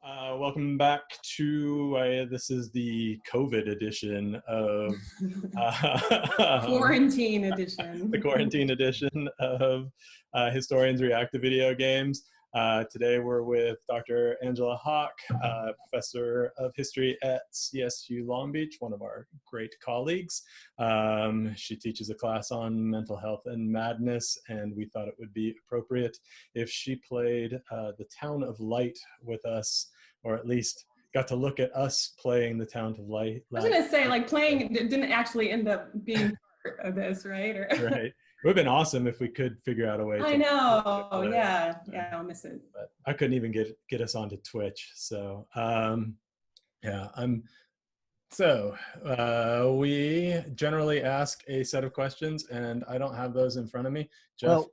Welcome back to this is the COVID edition of Quarantine the edition. quarantine edition of Historians React to Video Games. Today we're with Dr. Angela Hawk, professor of history at CSU Long Beach, one of our great colleagues. She teaches a class on mental health and madness, and we thought it would be appropriate if she played the Town of Light with us, or at least got to look at us playing the Town of Light. I was gonna say, like, playing didn't actually end up being part of this, right? Right. It would have been awesome if we could figure out a way to. I know, yeah, I'll miss it. But I couldn't even get us onto Twitch. So yeah, we generally ask a set of questions, and I don't have those in front of me. Jeff, well,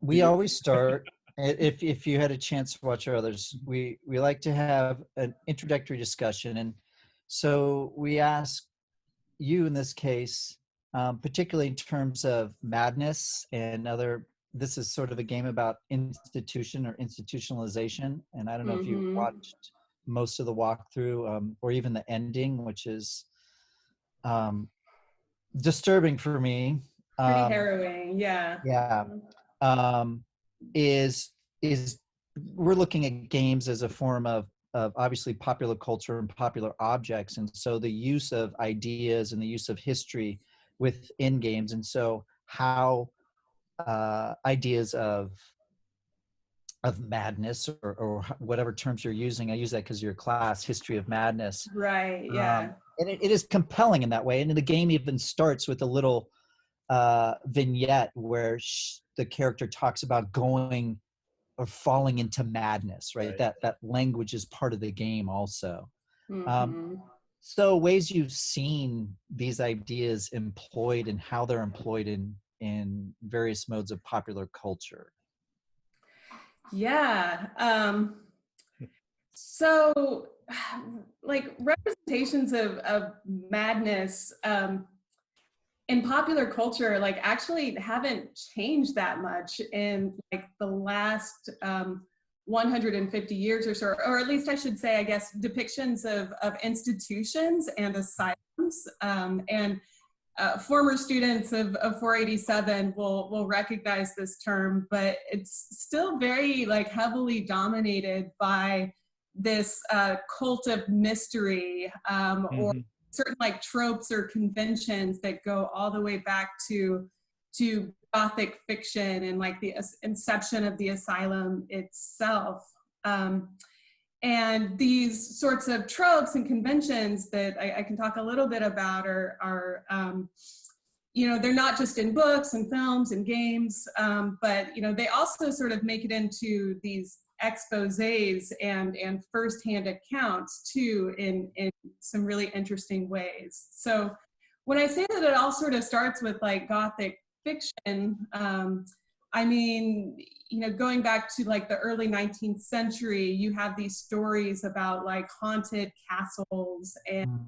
we always start. If you had a chance to watch our others, we like to have an introductory discussion, and so we ask you in this case, particularly in terms of madness and other. This is sort of a game about institution or institutionalization, and I don't know if you watched most of the walkthrough or even the ending, which is disturbing for me. Pretty harrowing, yeah. Yeah. Is we're looking at games as a form of obviously popular culture and popular objects, and so the use of ideas and the use of history within games, and so how ideas of madness or whatever terms you're using, I use that because your class, history of madness, right? Yeah. And it is compelling in that way, and the game even starts with a little vignette where the character talks about going or falling into madness, right? That language is part of the game also. So ways you've seen these ideas employed and how they're employed in various modes of popular culture. Yeah. So like representations of madness in popular culture, like, actually haven't changed that much in like the last 150 years or so, or at least I should say, I guess, depictions of institutions and asylums. And former students of 487 will recognize this term, but it's still very like heavily dominated by this cult of mystery or certain like tropes or conventions that go all the way back to Gothic fiction and like the inception of the asylum itself. And these sorts of tropes and conventions that I can talk a little bit about are you know, they're not just in books and films and games, but, you know, they also sort of make it into these exposés and firsthand accounts too in some really interesting ways. So when I say that it all sort of starts with like Gothic fiction, I mean, you know, going back to like the early 19th century, you have these stories about like haunted castles and,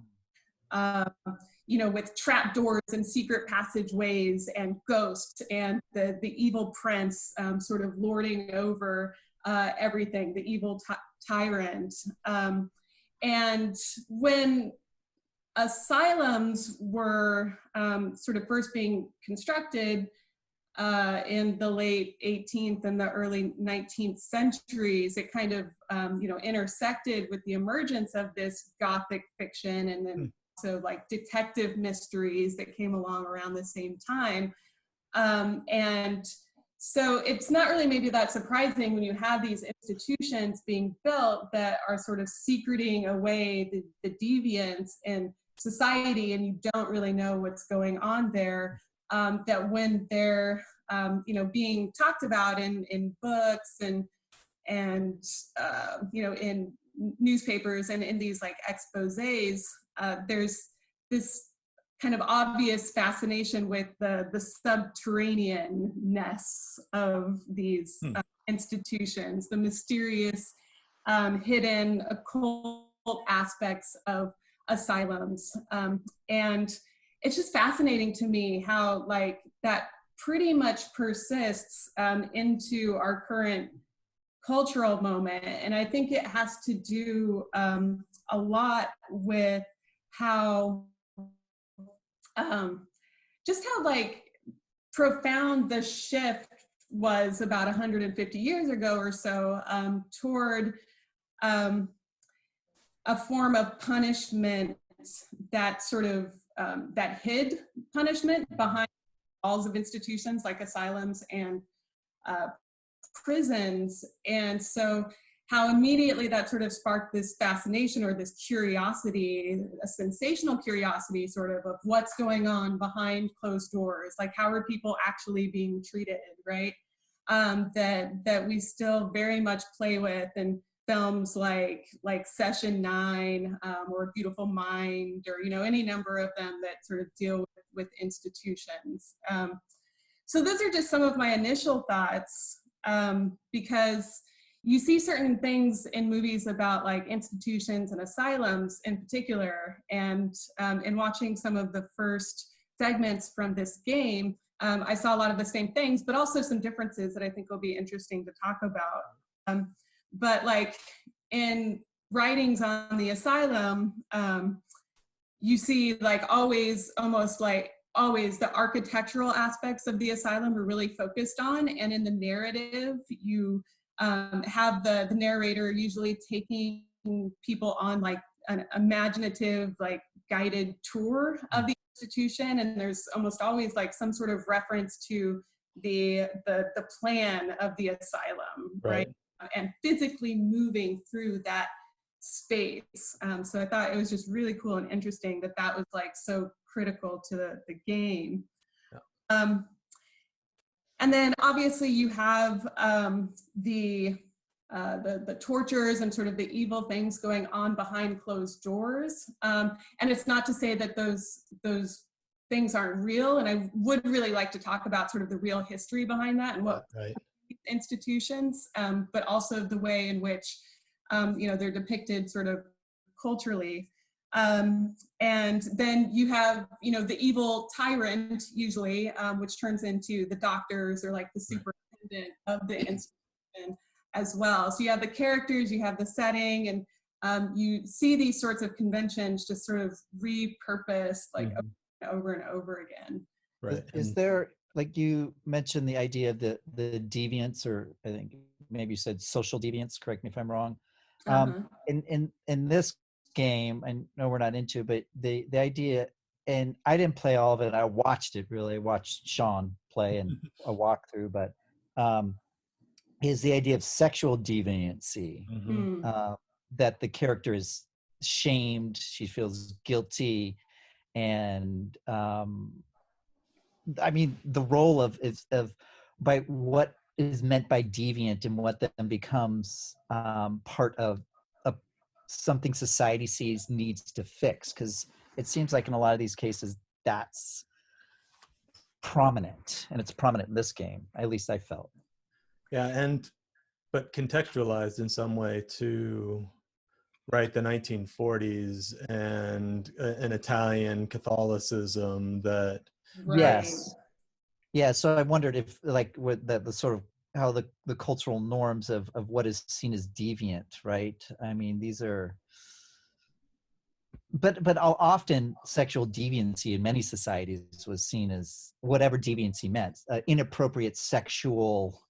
you know, with trapdoors and secret passageways and ghosts and the evil prince sort of lording over everything, the evil tyrant. And when asylums were sort of first being constructed in the late 18th and the early 19th centuries, it kind of, you know, intersected with the emergence of this Gothic fiction and then also like detective mysteries that came along around the same time. And so it's not really maybe that surprising when you have these institutions being built that are sort of secreting away the deviance in society, and you don't really know what's going on there, that when they're you know, being talked about in books and you know, in newspapers and in these like exposés, there's this kind of obvious fascination with the subterranean-ness of these institutions, the mysterious, hidden, occult aspects of asylums. And it's just fascinating to me how like that pretty much persists into our current cultural moment. And I think it has to do a lot with how, just how like profound the shift was about 150 years ago or so, toward a form of punishment that sort of, that hid punishment behind walls of institutions like asylums and prisons. And so how immediately that sort of sparked this fascination or this curiosity, a sensational curiosity sort of what's going on behind closed doors, like how are people actually being treated, right? That we still very much play with in films like Session 9 or Beautiful Mind, or, you know, any number of them that sort of deal with institutions. So those are just some of my initial thoughts, because you see certain things in movies about like institutions and asylums in particular, and in watching some of the first segments from this game, I saw a lot of the same things, but also some differences that I think will be interesting to talk about. But like in writings on the asylum, you see like always, almost like always, the architectural aspects of the asylum are really focused on, and in the narrative, you have the narrator usually taking people on like an imaginative, like guided tour of the institution, and there's almost always like some sort of reference to the plan of the asylum, right? And physically moving through that space. So I thought it was just really cool and interesting that that was like so critical to the game. Yeah. And then obviously you have the tortures and sort of the evil things going on behind closed doors. And it's not to say that those things aren't real. And I would really like to talk about sort of the real history behind that and what institutions, but also the way in which you know, they're depicted sort of culturally. And then you have, you know, the evil tyrant usually, which turns into the doctors or like the superintendent of the institution as well. So you have the characters, you have the setting, and you see these sorts of conventions just sort of repurposed like over and over again. Right. Is there, like you mentioned the idea of the deviance, or I think maybe you said social deviance, correct me if I'm wrong. In this game, I know we're not into, but the idea, and I didn't play all of it, I watched it really, I watched Sean play and a walkthrough, but is the idea of sexual deviancy, that the character is shamed, she feels guilty, and I mean the role of by what is meant by deviant and what then becomes part of something society sees needs to fix, because it seems like in a lot of these cases that's prominent, and it's prominent in this game, at least I felt. Yeah, but contextualized in some way to the 1940s and an Italian Catholicism that yes. Yeah, so I wondered if like with the sort of how the cultural norms of what is seen as deviant, right? I mean, these are, but often sexual deviancy in many societies was seen as whatever deviancy meant, inappropriate sexual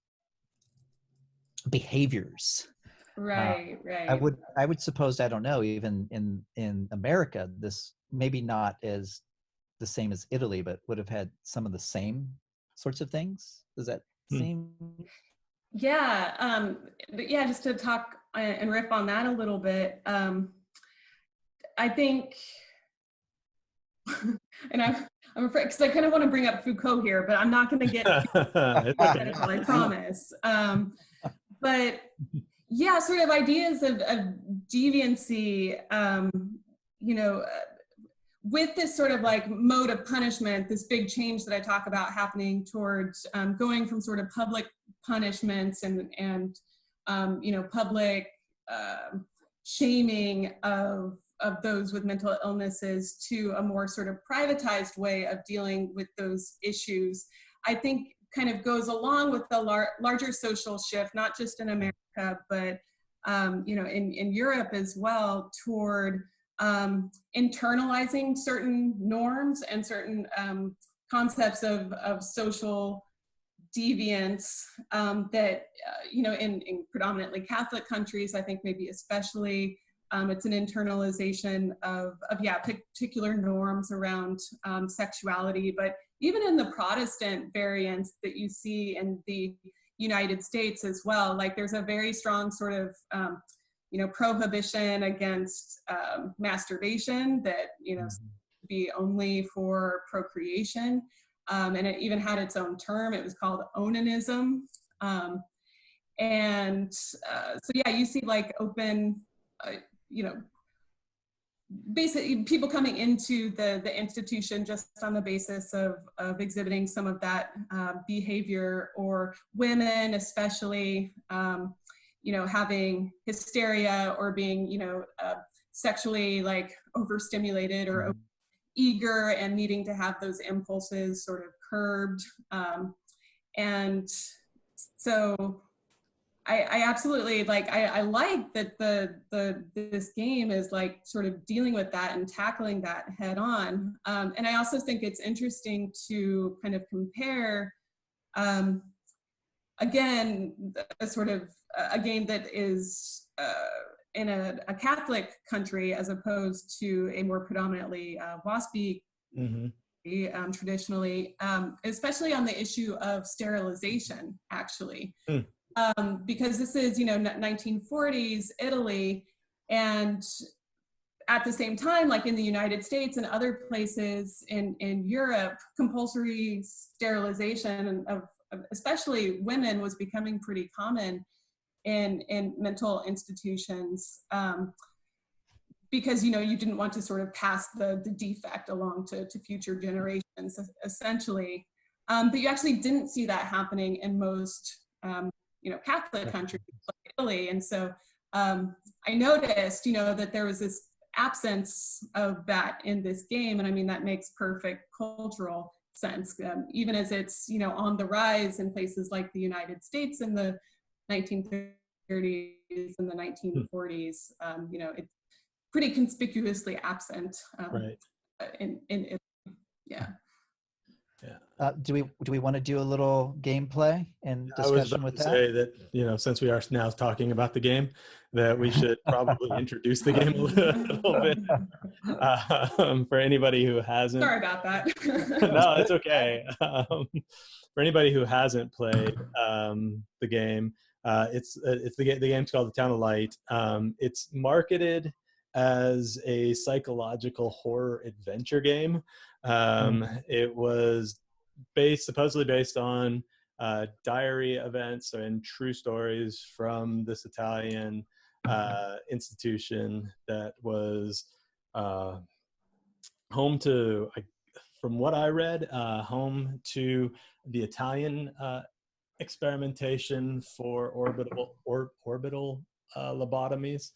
behaviors. Right. I would suppose, I don't know, even in America, this maybe not as the same as Italy, but would have had some of the same sorts of things. Does that seem? Yeah, but yeah, just to talk and riff on that a little bit, I think, and I'm afraid, because I kind of want to bring up Foucault here, but I'm not going to get critical, I promise. But yeah, sort of ideas of deviancy, you know, with this sort of like mode of punishment, this big change that I talk about happening towards going from sort of public punishments and you know, public shaming of those with mental illnesses to a more sort of privatized way of dealing with those issues. I think kind of goes along with the larger social shift, not just in America, but in Europe as well, toward internalizing certain norms and certain concepts of social deviance that, in predominantly Catholic countries, I think maybe especially, it's an internalization of particular norms around sexuality. But even in the Protestant variants that you see in the United States as well, like there's a very strong sort of, prohibition against masturbation that, be only for procreation. And it even had its own term. It was called onanism. You see like open, basically people coming into the institution just on the basis of exhibiting some of that behavior, or women especially, having hysteria or being, sexually like overstimulated or eager and needing to have those impulses sort of curbed. And so I absolutely I like that this game is like sort of dealing with that and tackling that head on. And I also think it's interesting to kind of compare, again, a sort of a game that is in a Catholic country as opposed to a more predominantly WASPy traditionally, especially on the issue of sterilization, actually. Because this is, 1940s Italy, and at the same time, like in the United States and other places in Europe, compulsory sterilization of especially women was becoming pretty common in mental institutions, because you didn't want to sort of pass the defect along to future generations, essentially. But you actually didn't see that happening in most Catholic countries like Italy. And so I noticed, that there was this absence of that in this game. And I mean, that makes perfect cultural sense, even as it's, on the rise in places like the United States in the 1930s and the 1940s. It's pretty conspicuously absent in Italy. Yeah. Do we want to do a little gameplay and discussion I was about with to that? say that, since we are now talking about the game, that we should probably introduce the game a little bit for anybody who hasn't. Sorry about that. No, it's okay. For anybody who hasn't played the game, the game's called The Town of Light. It's marketed as a psychological horror adventure game. It was supposedly based on diary events and true stories from this Italian institution that was home to, from what I read, home to the Italian experimentation for orbital lobotomies.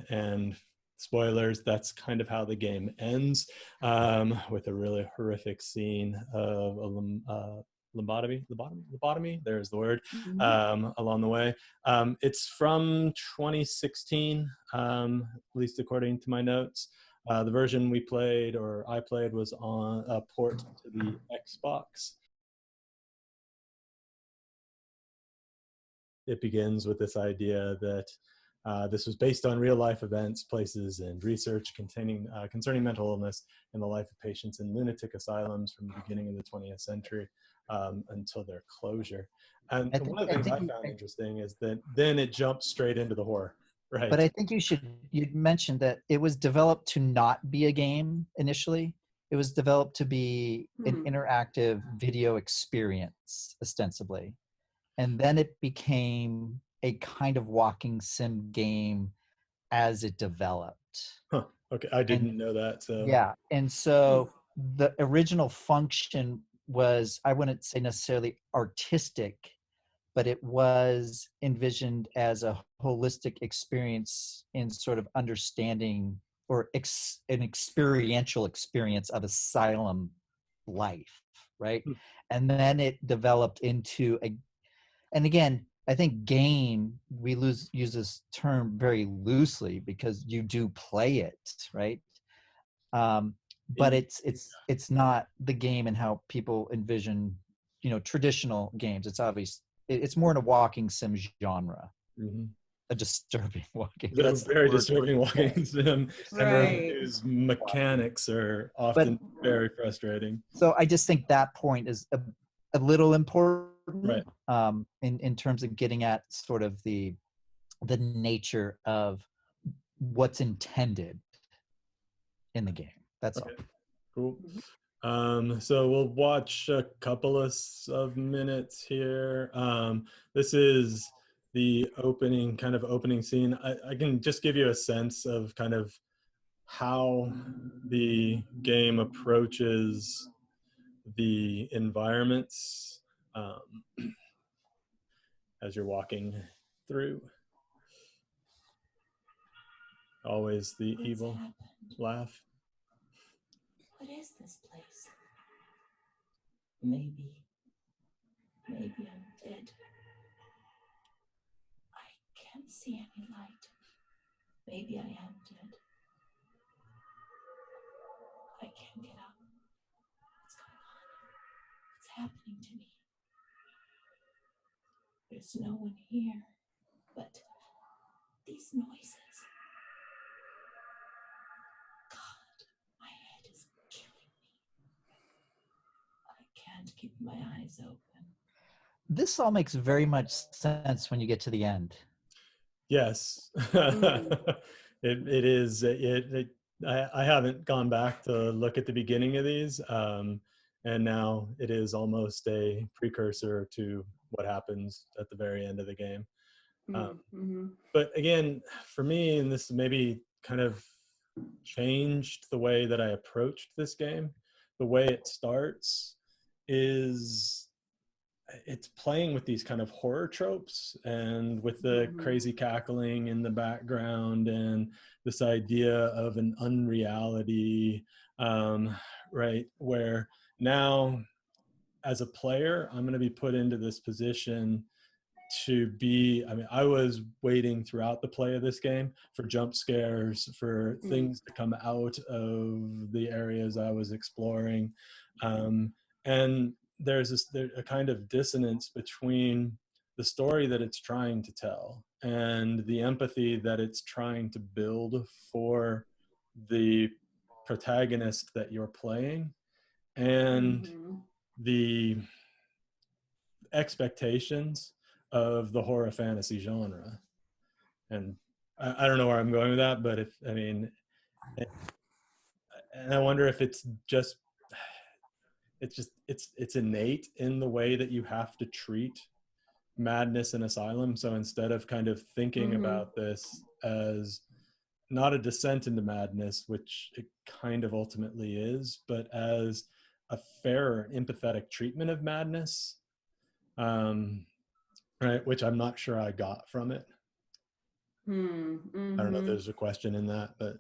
And spoilers, that's kind of how the game ends, with a really horrific scene of a lobotomy, there's the word, along the way. It's from 2016, at least according to my notes. The version we played, or I played, was on a port to the Xbox. It begins with this idea that this was based on real life events, places, and research concerning mental illness in the life of patients in lunatic asylums from the beginning of the 20th century until their closure. And one of the things I found interesting is that then it jumps straight into the horror. Right. But I think you'd mentioned that it was developed to not be a game initially. It was developed to be an interactive video experience, ostensibly. And then it became a kind of walking sim game as it developed. Huh. Okay, I didn't know that. So yeah, and so the original function was, I wouldn't say necessarily artistic, but it was envisioned as a holistic experience in sort of understanding, or an experiential experience of asylum life, right? And then it developed into and again, I think game, use this term very loosely because you do play it, right? But it's not the game and how people envision, traditional games. It's obvious. It's more in a walking sim genre, a disturbing walking. The That's the very word. disturbing walking sim, and Right. whose mechanics are often very frustrating. So I just think that point is a little important, Right. in terms of getting at sort of the nature of what's intended in the game. That's all. Cool. So we'll watch a couple of minutes here. This is the opening scene. I can just give you a sense of kind of how the game approaches the environments as you're walking through. Always the What's evil happened? laugh. What is this place? Maybe I'm dead. I can't see any light. Maybe I am dead. I can't get up. What's going on? What's happening to me? There's no one here, but these noises. God, my head is killing me. I can't keep my eyes open. This all makes very much sense when you get to the end. Yes, it is. I haven't gone back to look at the beginning of these, and now it is almost a precursor to what happens at the very end of the game. But again, for me, and this maybe kind of changed the way that I approached this game. The way it starts is it's playing with these kind of horror tropes and with the crazy cackling in the background and this idea of an unreality, right? Where now as a player, I'm going to be put into this position to be, I was waiting throughout the play of this game for jump scares, for things to come out of the areas I was exploring. And there's a kind of dissonance between the story that it's trying to tell and the empathy that it's trying to build for the protagonist that you're playing and the expectations of the horror fantasy genre. And I don't know where I'm going with that, but and I wonder if it's innate in the way that you have to treat madness in Asylum. So instead of kind of thinking about this as not a descent into madness, which it kind of ultimately is, but as a fair, empathetic treatment of madness, right? Which I'm not sure I got from it. I don't know if there's a question in that, but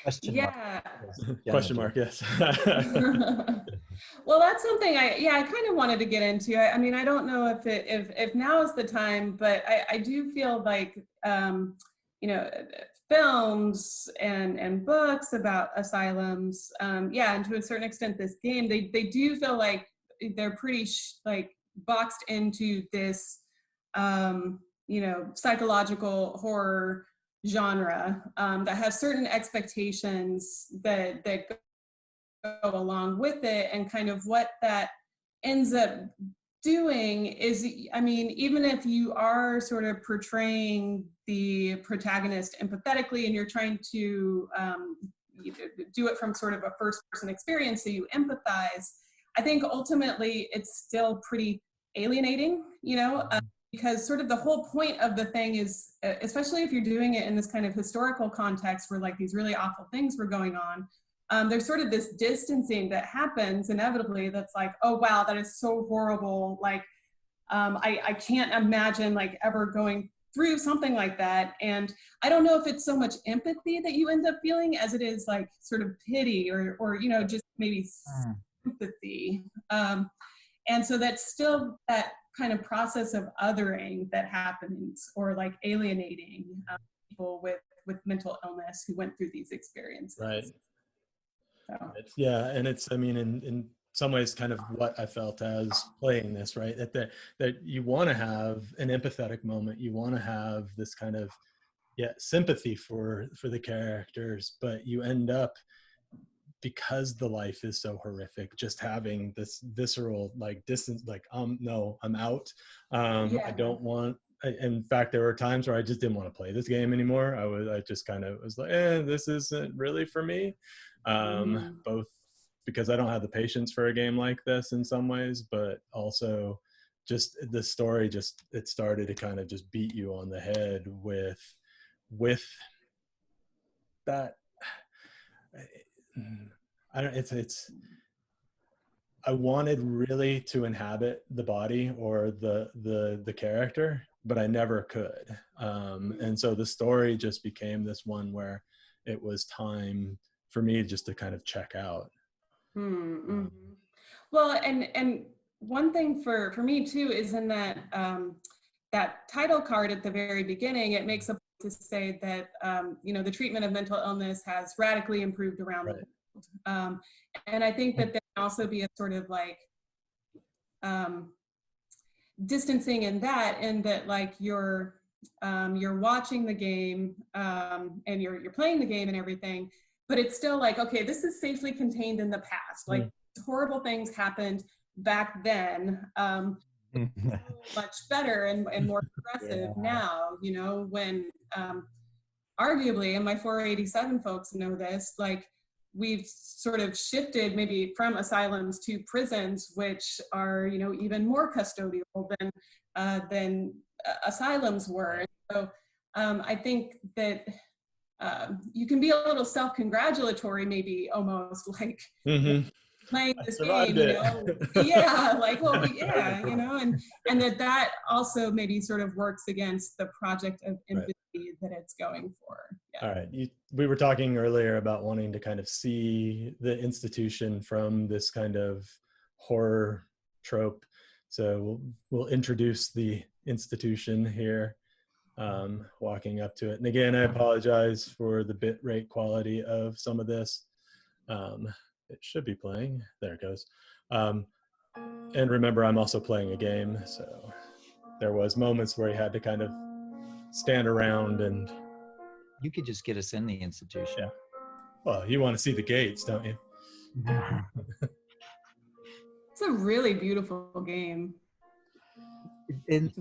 Question mark. question mark, yes. Well, that's something I kind of wanted to get into. I don't know if now is the time, but I do feel like films and books about asylums, and to a certain extent this game, they do feel like they're pretty boxed into this psychological horror genre that has certain expectations that go along with it, and kind of what that ends up doing is, even if you are sort of portraying the protagonist empathetically and you're trying to do it from sort of a first person experience so you empathize, I think ultimately it's still pretty alienating, because sort of the whole point of the thing is, especially if you're doing it in this kind of historical context where like these really awful things were going on, there's sort of this distancing that happens inevitably that's like, oh wow, that is so horrible. Like, I can't imagine like ever going through something like that. And I don't know if it's so much empathy that you end up feeling as it is like sort of pity or just maybe empathy. And so that's still that kind of process of othering that happens, or like alienating people with mental illness who went through these experiences. Right. So. Yeah, and it's, I mean, in some ways, kind of what I felt as playing this, right? That you want to have an empathetic moment. You want to have this kind of, yeah, sympathy for the characters, but you end up, because the life is so horrific, just having this visceral like distance, like no, I'm out. I don't want. In fact, there were times where I just didn't want to play this game anymore. I just kind of was like, this isn't really for me. Both because I don't have the patience for a game like this in some ways, but also just the story, just it started to kind of just beat you on the head with that. I don't, it's I wanted really to inhabit the body or the character, but I never could. And so the story just became this one where it was time for me just to kind of check out. Mm-hmm. Well, and one thing for me too is in that that title card at the very beginning, it makes a point to say that the treatment of mental illness has radically improved around the world. And I think that there can also be a sort of like distancing in that like you're watching the game and you're playing the game and everything, but it's still like, okay, this is safely contained in the past. Like horrible things happened back then. Much better and more progressive now, when arguably, and my 487 folks know this, like we've sort of shifted maybe from asylums to prisons, which are, even more custodial than asylums were. So I think that you can be a little self-congratulatory, maybe almost like playing this game, yeah, like, well, yeah, and that also maybe sort of works against the project of empathy that it's going for. Yeah. All right. We were talking earlier about wanting to kind of see the institution from this kind of horror trope. So we'll introduce the institution here, walking up to it. And again, I apologize for the bit rate quality of some of this. It should be playing. There it goes. And remember, I'm also playing a game. So there was moments where he had to kind of stand around and... You could just get us in the institution. Yeah. Well, you want to see the gates, don't you? It's a really beautiful game. And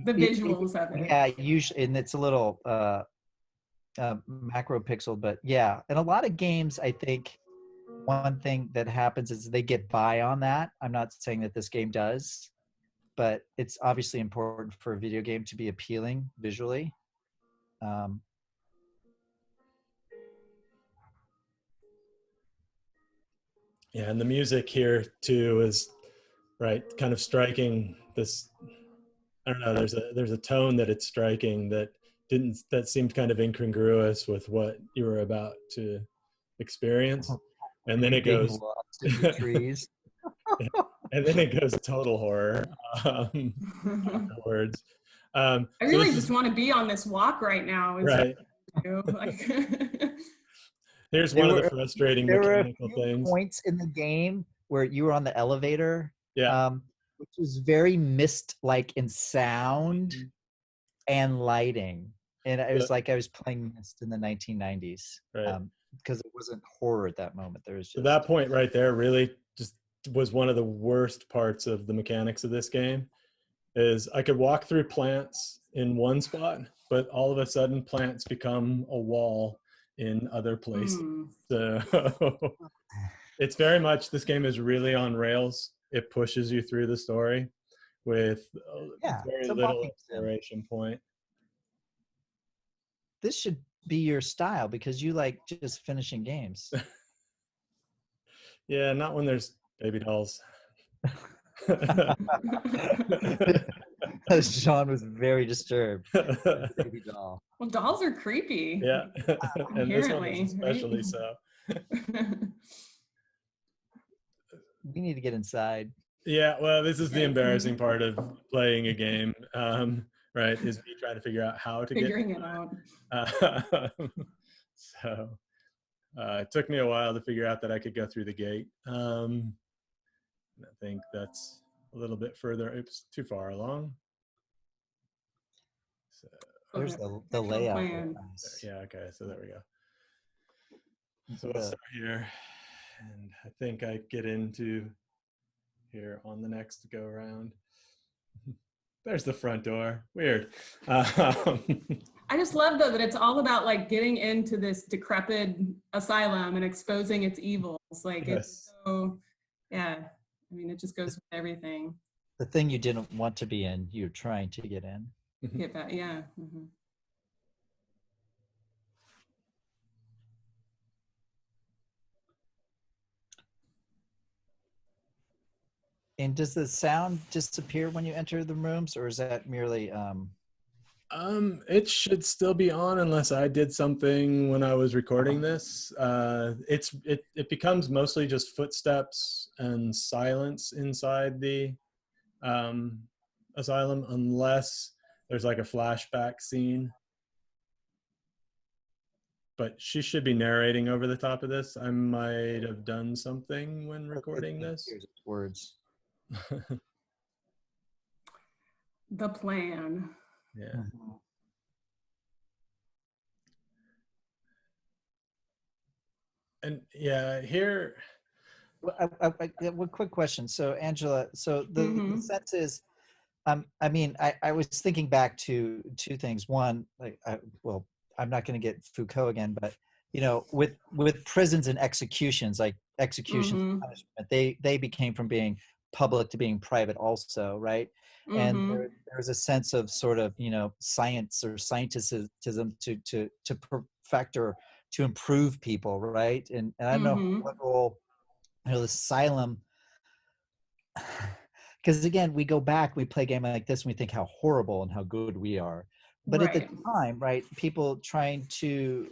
the visuals of it. Yeah, usually, and it's a little macro pixel, but yeah. And a lot of games, I think one thing that happens is they get by on that. I'm not saying that this game does, but it's obviously important for a video game to be appealing visually. Yeah, and the music here too is kind of striking this. I don't know. There's a tone that it's striking that seemed kind of incongruous with what you were about to experience, and then it goes trees. And then it goes total horror afterwards. I really just want to be on this walk right now. Right. Here's one of the frustrating mechanical things. Points in the game where you were on the elevator, which was very Myst-like in sound and lighting, and it was like I was playing Myst in the 1990s, because it wasn't horror at that moment. There was just... So that point right there really just was one of the worst parts of the mechanics of this game. Is I could walk through plants in one spot, but all of a sudden plants become a wall in other places. So it's very much, this game is really on rails. It pushes you through the story with very little exploration point. This should be your style because you like just finishing games. Yeah, not when there's baby dolls. Sean was very disturbed. Baby doll. Well, dolls are creepy. Yeah, and this one is especially so. we need to get inside. Yeah, well, this is the embarrassing part of playing a game, right? Is me trying to figure out how to Figuring it out. So it took me a while to figure out that I could go through the gate. I think that's a little bit further. Oops, too far along. So There's the layout. Nice. yeah, okay, so there we go. So we'll start here, and I think I get into here on the next go around. There's the front door. Weird. I just love though that it's all about like getting into this decrepit asylum and exposing its evils. Like Yes. it's so, yeah. I mean, it just goes with everything. The thing you didn't want to be in, you're trying to get in. Get that, yeah. Mm-hmm. And does the sound disappear when you enter the rooms, or is that merely it should still be on unless I did something when I was recording this. It becomes mostly just footsteps and silence inside the asylum, unless there's like a flashback scene. But she should be narrating over the top of this. I might have done something when recording this. Here's its words? The plan. Yeah. And yeah, here. One quick question. So Angela, so the sense is, I mean, I was thinking back to two things. One, like, well, I'm not going to get Foucault again, but you know, with prisons and executions, like executions and punishment, they became from being public to being private also, right? And there's a sense of sort of, you know, science or scientism to perfect or to improve people, right? And I don't know what role, you know, the asylum, because again, we go back, we play a game like this and we think how horrible and how good we are. But at the time, right, people trying to,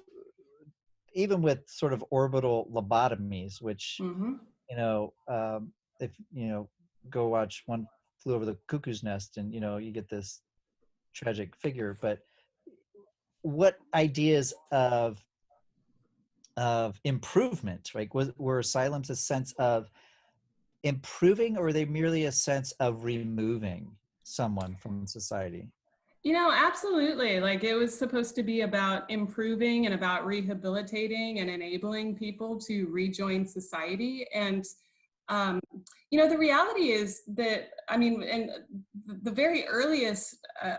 even with sort of orbital lobotomies, which, you know, if, you know, go watch One Flew Over the Cuckoo's Nest and, you know, you get this tragic figure. But what ideas of improvement, right? Were asylums a sense of improving, or were they merely a sense of removing someone from society? You know, absolutely. Like it was supposed to be about improving and about rehabilitating and enabling people to rejoin society. And, you know, the reality is that, I mean, in the very earliest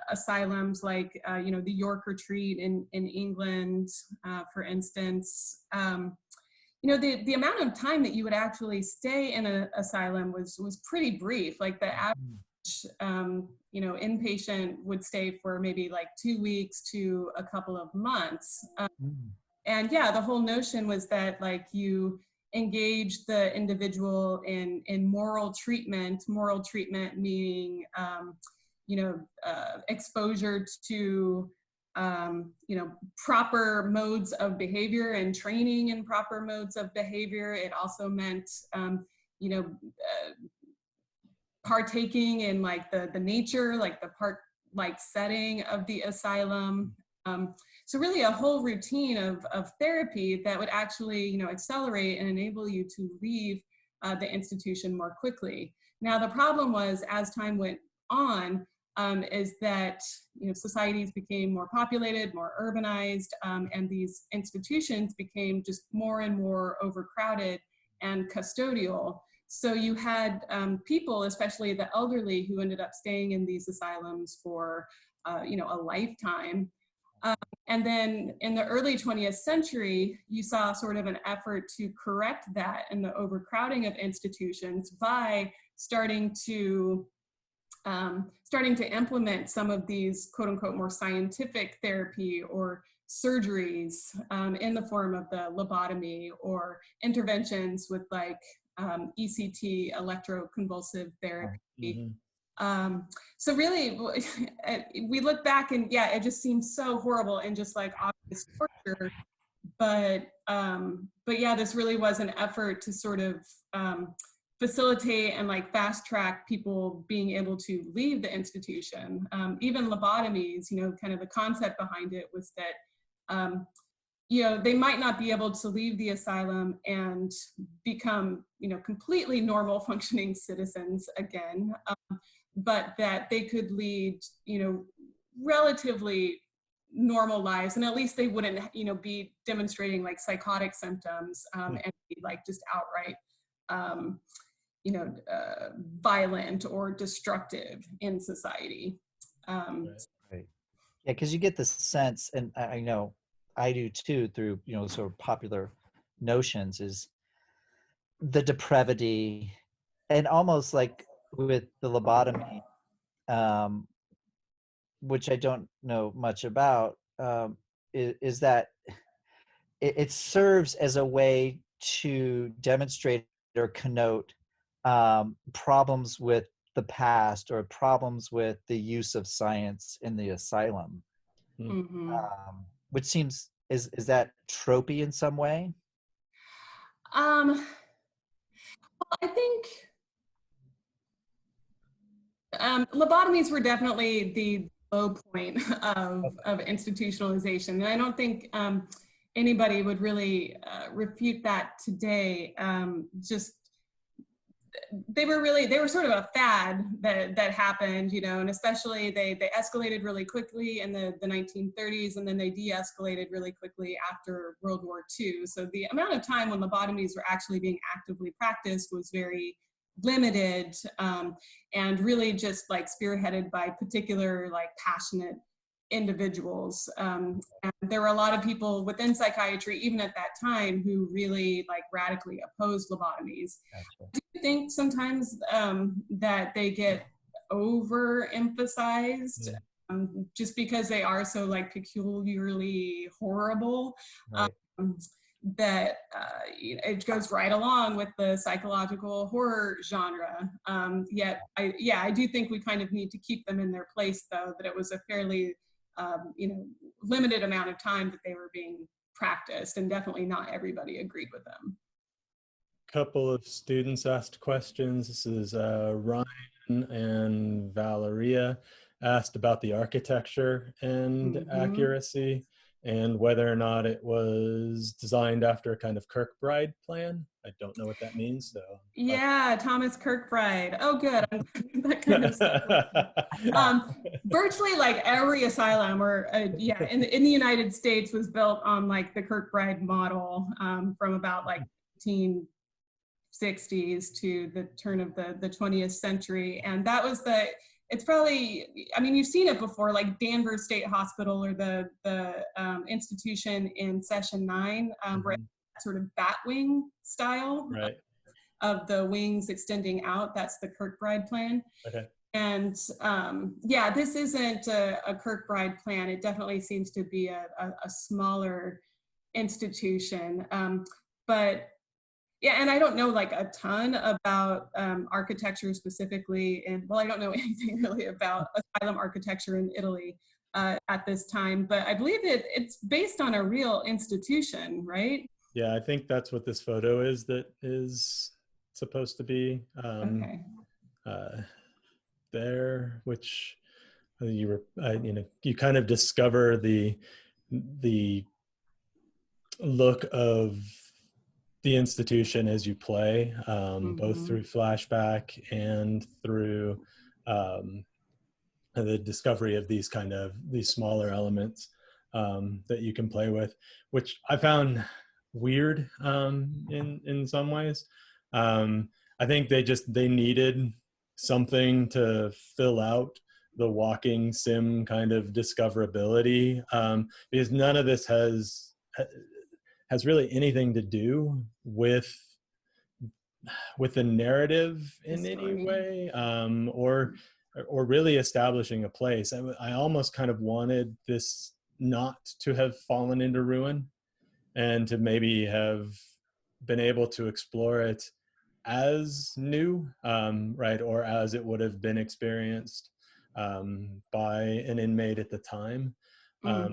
asylums, like, you know, the York Retreat in England, for instance, you know, the amount of time that you would actually stay in an asylum was pretty brief. Like the average, you know, inpatient would stay for maybe like 2 weeks to a couple of months. And yeah, the whole notion was that like you engage the individual in moral treatment meaning, you know, exposure to, you know, proper modes of behavior and training in proper modes of behavior. It also meant, you know, partaking in like the nature, like the park-like setting of the asylum. So really a whole routine of therapy that would actually, you know, accelerate and enable you to leave the institution more quickly. Now, the problem was, as time went on, is that, you know, societies became more populated, more urbanized, and these institutions became just more and more overcrowded and custodial. So you had people, especially the elderly, who ended up staying in these asylums for, you know, a lifetime. And then in the early 20th century, you saw sort of an effort to correct that and the overcrowding of institutions by starting to implement some of these quote unquote more scientific therapy or surgeries in the form of the lobotomy or interventions with like ECT, electroconvulsive therapy. So really, we look back and yeah, it just seems so horrible and just like obvious torture. But yeah, this really was an effort to sort of facilitate and like fast track people being able to leave the institution. Even lobotomies, you know, kind of the concept behind it was that, you know, they might not be able to leave the asylum and become, you know, completely normal functioning citizens again, but that they could lead, you know, relatively normal lives, and at least they wouldn't, you know, be demonstrating like psychotic symptoms, and be like just outright, you know, violent or destructive in society. Right. Yeah, because you get the sense, and I know I do too, through, you know, sort of popular notions, is the depravity, and almost like with the lobotomy, um, which I don't know much about, is that it serves as a way to demonstrate or connote problems with the past, or problems with the use of science in the asylum, Mm-hmm. which seems, is that tropey in some way? I think lobotomies were definitely the low point of institutionalization. And I don't think anybody would really refute that today. Just they were sort of a fad that happened, you know, and especially they escalated really quickly in the 1930s, and then they de-escalated really quickly after World War II. So the amount of time when lobotomies were actually being actively practiced was very limited, and really just like spearheaded by particular like passionate individuals. And there were a lot of people within psychiatry, even at that time, who really like radically opposed lobotomies. Gotcha. Do you think sometimes that they get overemphasized, just because they are so like peculiarly horrible? Right. That it goes right along with the psychological horror genre. Yet, I do think we kind of need to keep them in their place, though, that it was a fairly, you know, limited amount of time that they were being practiced, and definitely not everybody agreed with them. Couple of students asked questions. This is Ryan and Valeria asked about the architecture and accuracy, and whether or not it was designed after a kind of Kirkbride plan. I don't know what that means, so. Yeah, Thomas Kirkbride. Oh, good. That kind of stuff. Virtually like every asylum, or yeah, in the United States was built on like the Kirkbride model, from about like 1960s to the turn of the 20th century. And that was it's probably, I mean, you've seen it before, like Danvers State Hospital, or the institution in Session 9, where sort of batwing style, right, of the wings extending out. That's the Kirkbride plan. okay. And yeah, this isn't a Kirkbride plan. It definitely seems to be a smaller institution. But yeah, and I don't know like a ton about architecture specifically, and well, I don't know anything really about asylum architecture in Italy at this time, but I believe it's based on a real institution, right? Yeah, I think that's what this photo is, that is supposed to be Okay. there, which you were, you know, you kind of discover the look of the institution as you play, both through flashback and through the discovery of these smaller elements that you can play with, which I found weird in some ways. I think they needed something to fill out the walking sim kind of discoverability, because none of this has really anything to do with the narrative in any way, or really establishing a place. I almost kind of wanted this not to have fallen into ruin, and to maybe have been able to explore it as new, right, or as it would have been experienced by an inmate at the time. I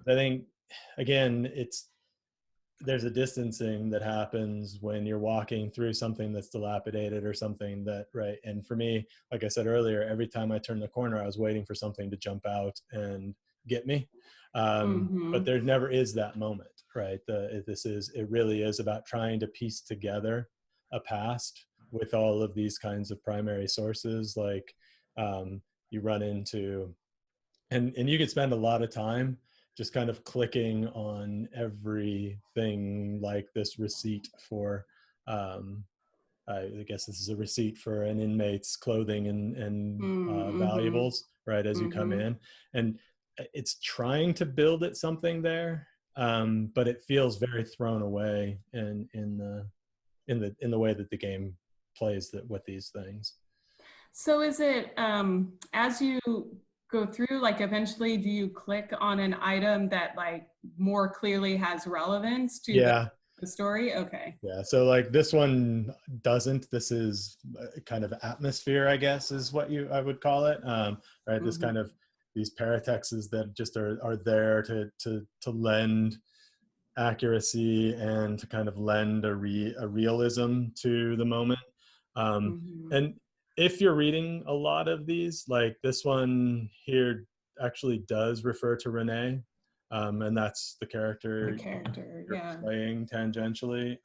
think, again, there's a distancing that happens when you're walking through something that's dilapidated or something that, right. And for me, like I said earlier, every time I turned the corner, I was waiting for something to jump out and get me. But there never is that moment, right? It really is about trying to piece together a past with all of these kinds of primary sources. Like you run into, and you could spend a lot of time just kind of clicking on everything, like this receipt for, I guess this is a receipt for an inmate's clothing and valuables, right, as you come in. And it's trying to build it something there, but it feels very thrown away in the way that the game plays with these things. So is it, as you go through, like eventually do you click on an item that like more clearly has relevance to the story? Okay. Yeah, so like this one doesn't. This is kind of atmosphere, I guess, is what I would call it. Right, this kind of, these paratexts that just are there to lend accuracy and to kind of lend a realism to the moment. And if you're reading a lot of these, like this one here actually does refer to Renee, and that's the character you're playing tangentially.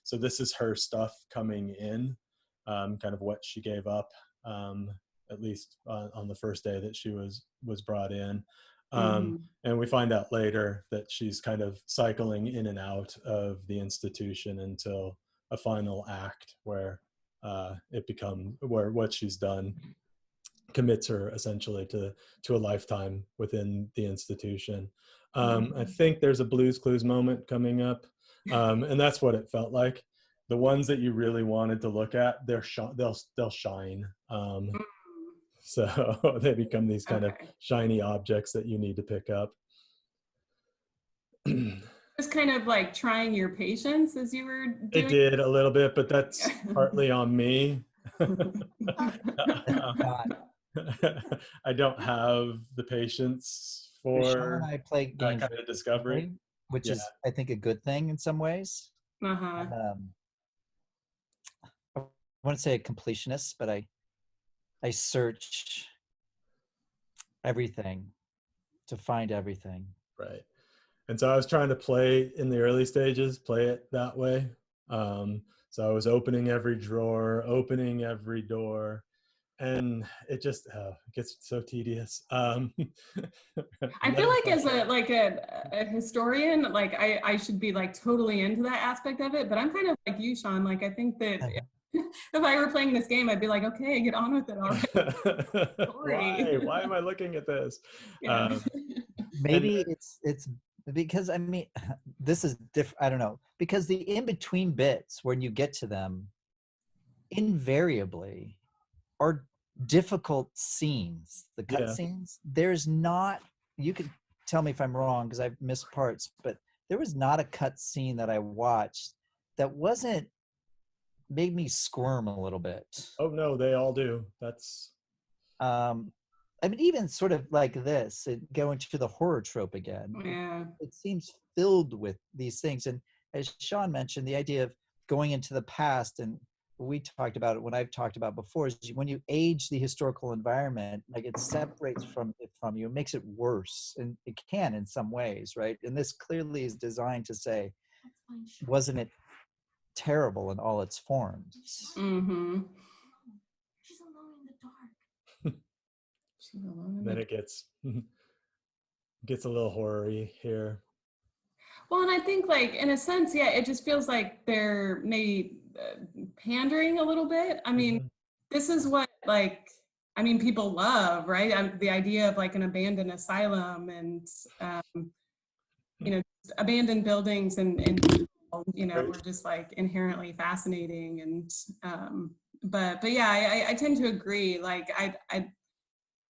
So this is her stuff coming in, kind of what she gave up, at least on the first day that she was brought in. And we find out later that she's kind of cycling in and out of the institution until a final act where what she's done commits her essentially to a lifetime within the institution. I think there's a Blue's Clues moment coming up, and that's what it felt like. The ones that you really wanted to look at, they'll shine. So they become these kind of shiny objects that you need to pick up. Just kind of like trying your patience as you were doing. It did a little bit, but that's partly on me. I don't have the patience for Sean and I play games that kind of discovery, which is, I think, a good thing in some ways. I wouldn't say a completionist, but I search everything to find everything. Right. And so I was trying to play in the early stages, play it that way. So I was opening every drawer, opening every door, and it just gets so tedious. I feel like as a historian, like I should be like totally into that aspect of it, but I'm kind of like you, Sean. Like I think that if I were playing this game, I'd be like, okay, get on with it already. Why am I looking at this? Yeah. Maybe it's because, I mean, this is different. I don't know, because the in-between bits when you get to them invariably are difficult scenes. The cut scenes, there's not, you could tell me if I'm wrong because I've missed parts, but there was not a cut scene that I watched that wasn't made me squirm a little bit. Oh no, they all do. That's I mean, even sort of like this, going to the horror trope again. Yeah. It seems filled with these things. And as Sean mentioned, the idea of going into the past, and we talked about it when I've talked about before, is when you age the historical environment, like it separates from you, it makes it worse. And it can in some ways, right? And this clearly is designed to say, wasn't it terrible in all its forms? She's alone in the dark. Then it gets a little horror-y here. Well, and I think like in a sense, yeah, it just feels like they're maybe pandering a little bit. I mean, this is what like, I mean, people love, right? The idea of like an abandoned asylum and, you know, abandoned buildings and you know, were just like inherently fascinating. And, but yeah, I tend to agree. Like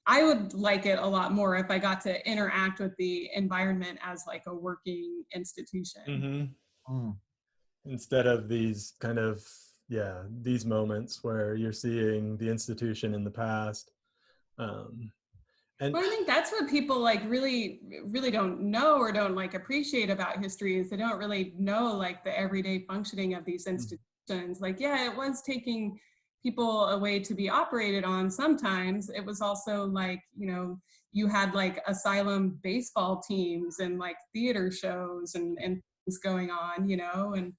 I would like it a lot more if I got to interact with the environment as like a working institution. Instead of these kind of, these moments where you're seeing the institution in the past. And Well, I think that's what people like really don't know or don't like appreciate about history is they don't really know like the everyday functioning of these institutions. Like, yeah, it was taking people away to be operated on sometimes. It was also like, you know, you had like asylum baseball teams and like theater shows and things going on, you know, and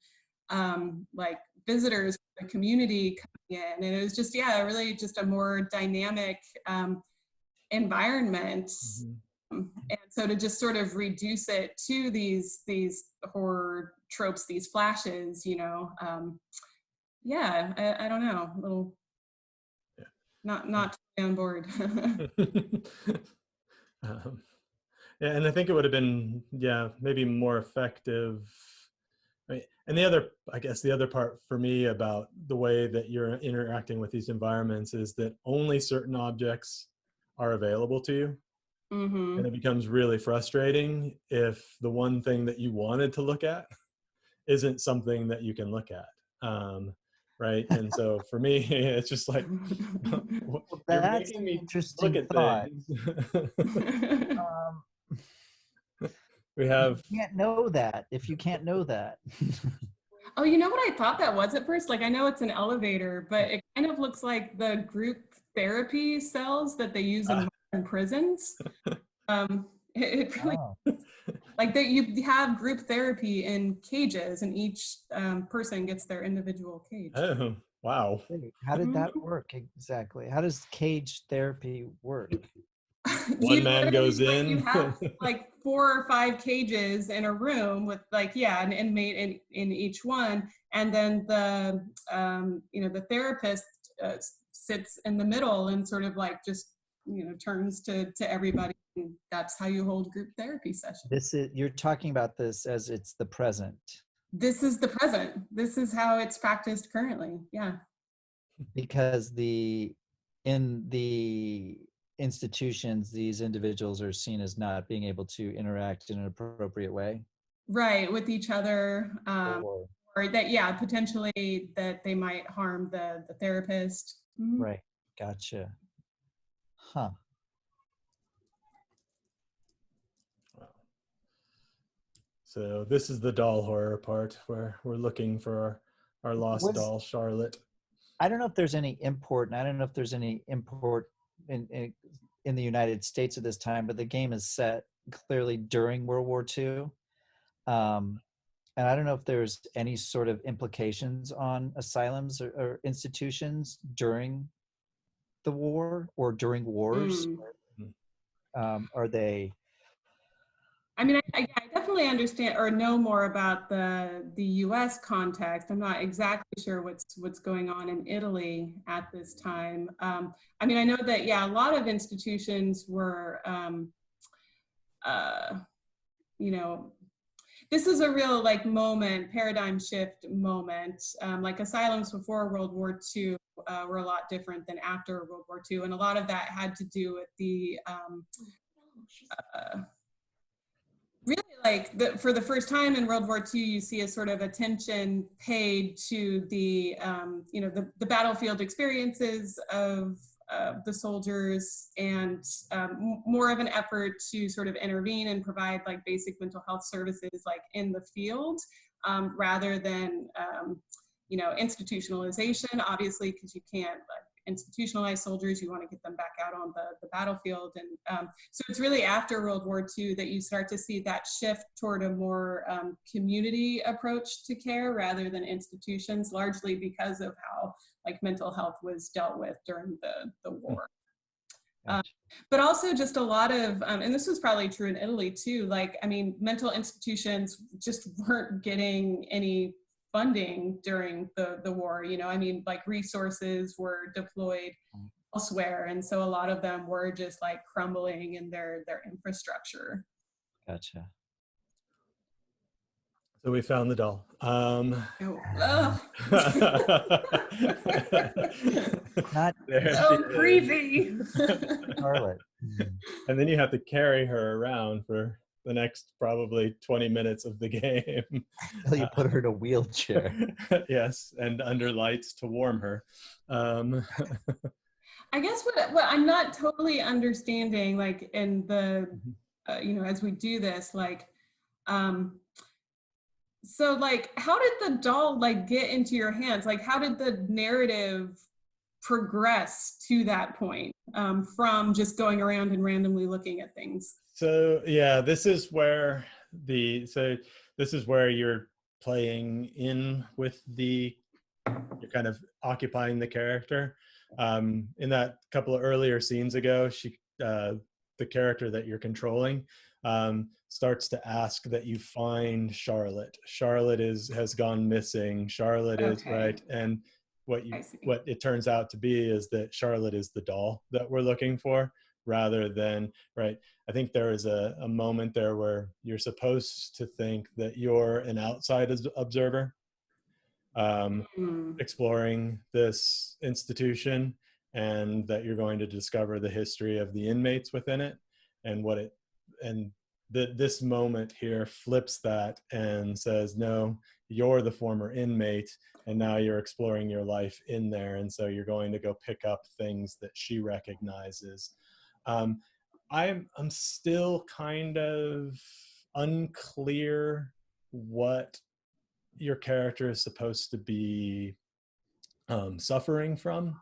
like visitors from the community coming in. And it was just, yeah, really just a more dynamic environment. Mhm. And so to just sort of reduce it to these horror tropes, these flashes, you know, yeah, I don't know, a little Yeah. not totally on board. um, yeah, and I think it would have been, yeah, maybe more effective. I mean, and the other, I guess, the other part for me about the way that you're interacting with these environments is that only certain objects are available to you. Mm-hmm. And it becomes really frustrating if the one thing that you wanted to look at isn't something that you can look at. Right. And so for me, it's just like, Well, you're that's making an me look interesting at thought. things. Um, We you have, can't know that if you can't know that. Oh, you know what I thought that was at first? Like, I know it's an elevator, but it kind of looks like the group therapy cells that they use in modern prisons. It really, Oh, like that you have group therapy in cages and each person gets their individual cage. oh, wow. wait, how did that work exactly? How does cage therapy work? One You man literally, goes like, you in. have like 4 or 5 cages in a room with like, yeah, an inmate in each one. And then the, you know, the therapist sits in the middle and sort of like just, you know, turns to everybody. And that's how you hold group therapy sessions. This is, you're talking about this as it's the present, This is the present. This is how it's practiced currently. Yeah. because in the institutions, these individuals are seen as not being able to interact in an appropriate way. Right. With each other. Or, Or that, yeah, potentially that they might harm the therapist. Mhm. right, gotcha. Huh. Wow. So this is the doll horror part where we're looking for our lost Was doll, Charlotte. I don't know if there's any import, and I don't know if there's any import in the United States at this time, but the game is set clearly during World War II. And I don't know if there's any sort of implications on asylums or institutions during the war or during wars. Mm. Are they? I mean, I definitely understand or know more about the U.S. context. I'm not exactly sure what's going on in Italy at this time. I mean, I know that, yeah, a lot of institutions were, you know, this is a real like moment, paradigm shift moment. Like asylums before World War II were a lot different than after World War II, and a lot of that had to do with the really like for the first time in World War II, you see a sort of attention paid to the you know, the battlefield experiences of the soldiers, and more of an effort to sort of intervene and provide like basic mental health services like in the field, rather than you know, institutionalization, obviously, because you can't like institutionalize soldiers. You want to get them back out on the battlefield. And so it's really after World War II that you start to see that shift toward a more community approach to care rather than institutions, largely because of how like mental health was dealt with during the war. But also just a lot of, and this was probably true in Italy too, like, I mean, mental institutions just weren't getting any funding during the war, you know, I mean, like resources were deployed elsewhere. And so a lot of them were just like crumbling in their infrastructure. Gotcha. So we found the doll. Not There So she is. creepy. Charlotte. And then you have to carry her around for the next probably 20 minutes of the game. Until you put her in a wheelchair. Yes, and under lights to warm her. I guess what I'm not totally understanding, like in the, you know, as we do this, like, so like, how did the doll like get into your hands? Like, how did the narrative progress to that point, from just going around and randomly looking at things? So yeah, this is where you're playing in with you're kind of occupying the character. In that couple of earlier scenes ago, the character that you're controlling, starts to ask that you find Charlotte. Charlotte has gone missing. Charlotte is Okay. right, and what I see. it turns out to be is that Charlotte is the doll that we're looking for, rather than right. I think there is a moment there where you're supposed to think that you're an outside observer, Hmm. exploring this institution, and that you're going to discover the history of the inmates within it, and this moment here flips that and says, no, you're the former inmate, and now you're exploring your life in there, and so you're going to go pick up things that she recognizes. I'm still kind of unclear what your character is supposed to be suffering from.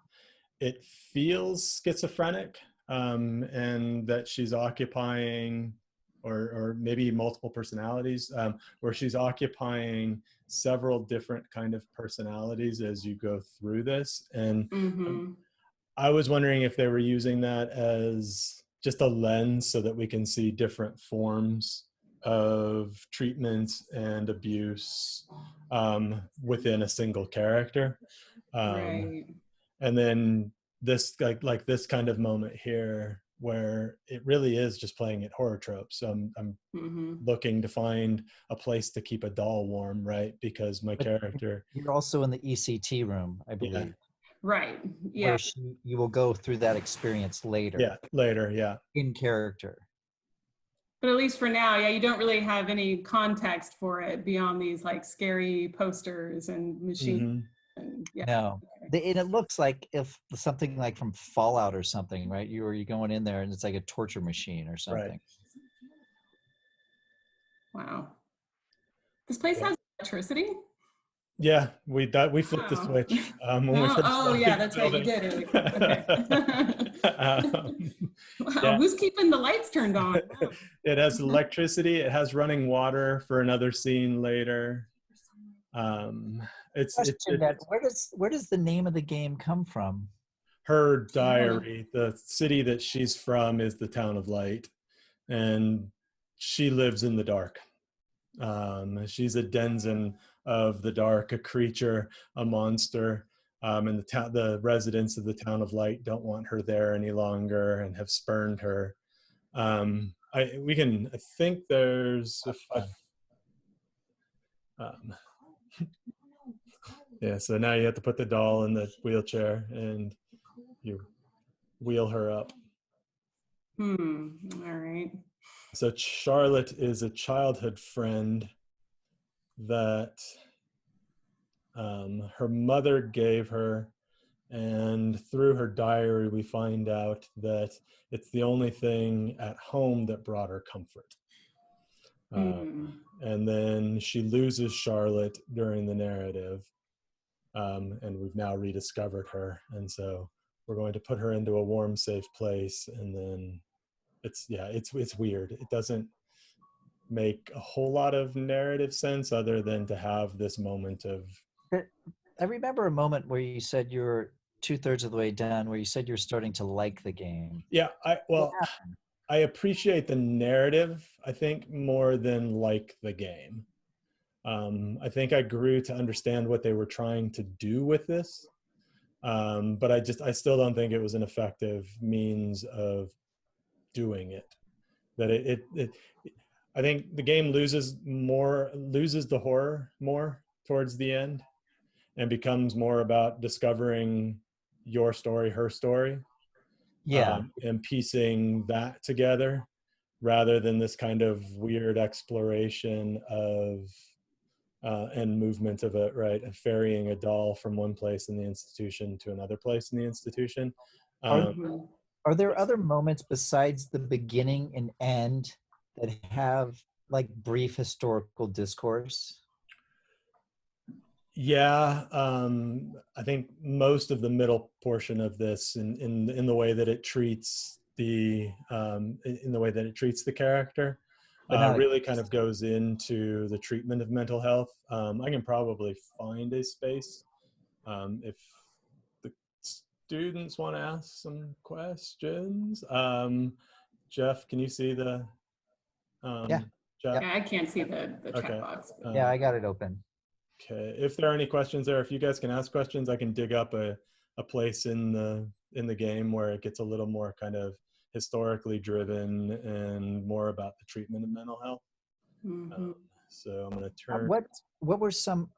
It feels schizophrenic, and that she's occupying, or maybe multiple personalities, where she's occupying several different kind of personalities as you go through this. And Mm-hmm. I was wondering if they were using that as just a lens so that we can see different forms of treatment and abuse, within a single character. Um, Right. and then this like this kind of moment here where it really is just playing at horror tropes. So I'm Mm-hmm. looking to find a place to keep a doll warm, right? Because my But character, you're also in the ECT room, I yeah, believe, Right. Yeah. where you will go through that experience later later, yeah. in character. But at least for now, yeah, you don't really have any context for it beyond these like scary posters and machines. Mm-hmm. And yeah. No. Okay. And it looks like if something like from Fallout or something, right? You going in there and it's like a torture machine or Right. something. Wow. This place Yeah. has electricity? Yeah, we flipped the Wow. switch, when we Oh, first oh started yeah, the that's right. You building. did it. Okay. Wow. Yeah, Who's keeping the lights turned on? it has electricity. It has running water for another scene later. Um, Question that where does the name of the game come from? her Oh. diary. The city that she's from is the town of Light, and she lives in the dark. She's a denizen of the dark, a creature, a monster. And the residents of the town of Light don't want her there any longer and have spurned her. I think there's um, yeah. So now you have to put the doll in the wheelchair and you wheel her up. All right. So Charlotte is a childhood friend that her mother gave her, and through her diary we find out that it's the only thing at home that brought her comfort. And then she loses Charlotte during the narrative, and we've now rediscovered her, and so we're going to put her into a warm, safe place. And then it's weird. It doesn't make a whole lot of narrative sense other than to have this moment of. I remember a moment where you said you were 2/3 of the way done, where you said you're starting to like the game. Yeah, What happened? I appreciate the narrative, I think, more than like the game. I think I grew to understand what they were trying to do with this, but I still don't think it was an effective means of doing it. That I think the game loses the horror more towards the end, and becomes more about discovering your story, her story, Yeah. and piecing that together, rather than this kind of weird exploration of and movement of it, right? Ferrying a doll from one place in the institution to another place in the institution. Are, Um, are there other moments besides the beginning and end that have like brief historical discourse? Yeah, I think most of the middle portion of this, in the way that it treats in the way that it treats the character, But not really kind of goes into the treatment of mental health. I can probably find a space if the students want to ask some questions. Jeff, can you see the Yeah. Jeff? Yeah, I can't see the chat Okay. box. yeah, I got it open. Okay, if there are any questions there, if you guys can ask questions, I can dig up a place in the game where it gets a little more kind of historically driven and more about the treatment of mental health. Mhm. So I'm going to turn. What were some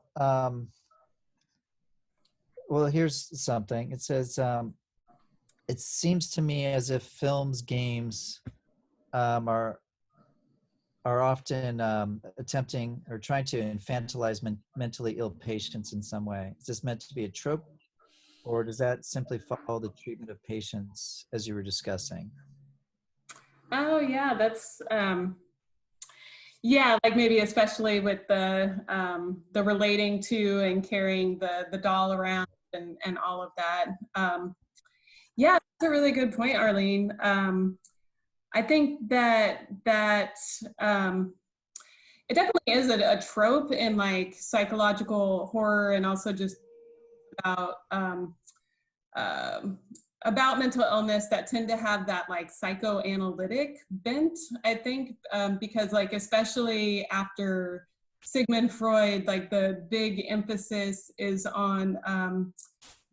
well, here's something. It says it seems to me as if films, games are often attempting or trying to infantilize mentally ill patients in some way. Is this meant to be a trope, or does that simply follow the treatment of patients as you were discussing? Oh yeah, that's yeah, like maybe especially with the relating to and carrying the doll around and all of that. Yeah, that's a really good point, Arlene. I think that it definitely is a trope in like psychological horror and also just about um, about mental illness that tend to have that like psychoanalytic bent, I think, because like especially after Sigmund Freud, like the big emphasis is on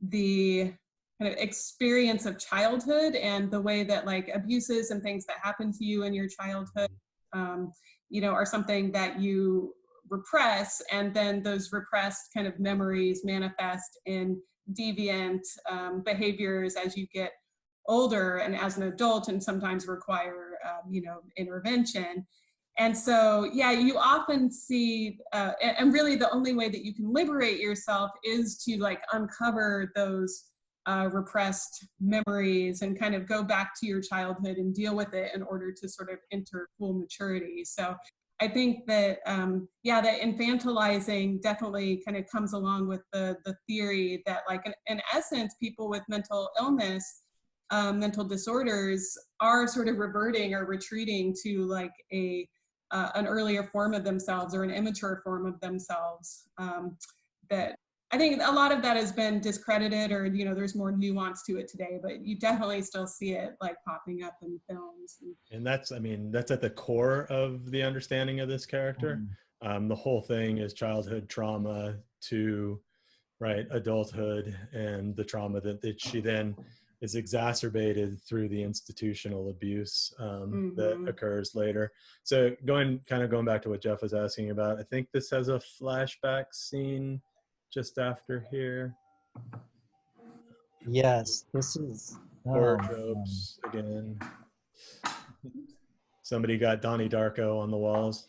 the kind of experience of childhood and the way that like abuses and things that happen to you in your childhood, you know, are something that you repress, and then those repressed kind of memories manifest in deviant behaviors as you get older and as an adult, and sometimes require you know, intervention. And so yeah, you often see and really the only way that you can liberate yourself is to like uncover those repressed memories and kind of go back to your childhood and deal with it in order to sort of enter full maturity. So I think that, yeah, that infantilizing definitely kind of comes along with the theory that like in essence, people with mental illness, mental disorders are sort of reverting or retreating to like an earlier form of themselves or an immature form of themselves. That I think a lot of that has been discredited, or you know, there's more nuance to it today, but you definitely still see it like popping up in films. And that's, I mean, that's at the core of the understanding of this character. The whole thing is childhood trauma to, right, adulthood, and the trauma that she then is exacerbated through the institutional abuse that occurs later. So going back to what Jeff was asking about, I think this has a flashback scene just after here. Yes, this is Horror tropes again. Somebody got Donnie Darko on the walls.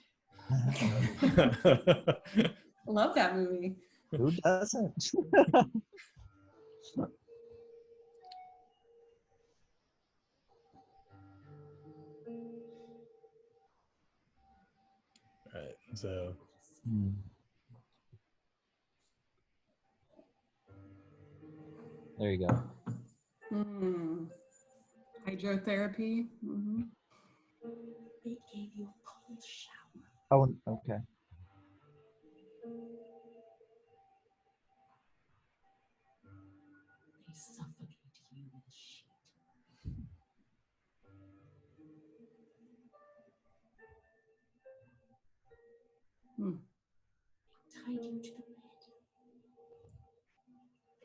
Love that movie. Who doesn't? Right, so There you go. Hydrotherapy. They gave you a cold shower. Oh, okay. They suffocate you with a sheet. They tied you to the bed.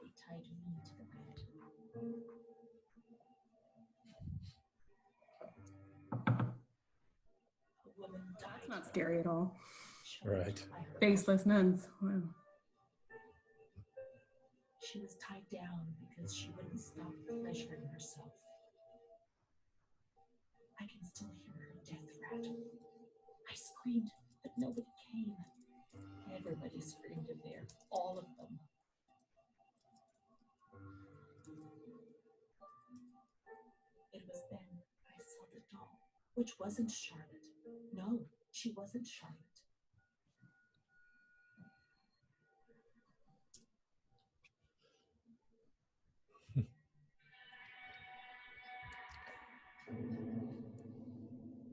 They tied me to the bed. A woman died. That's not scary at all. right. Faceless nuns. Wow. She was tied down because she wouldn't stop pleasuring herself. I can still hear her death rattle. I screamed, but nobody came. Everybody screamed in there, all of them. which wasn't Charlotte. No, she wasn't Charlotte.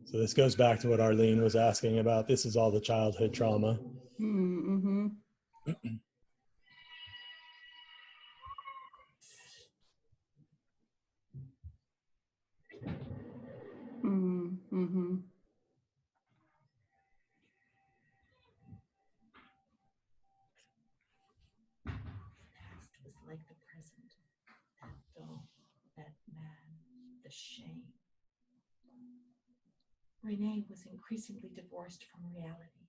So this goes back to what Arlene was asking about. This is all the childhood trauma. Mm-hmm. Mm-hmm. The past was like the present. That doll, that man, the shame. Renee was increasingly divorced from reality.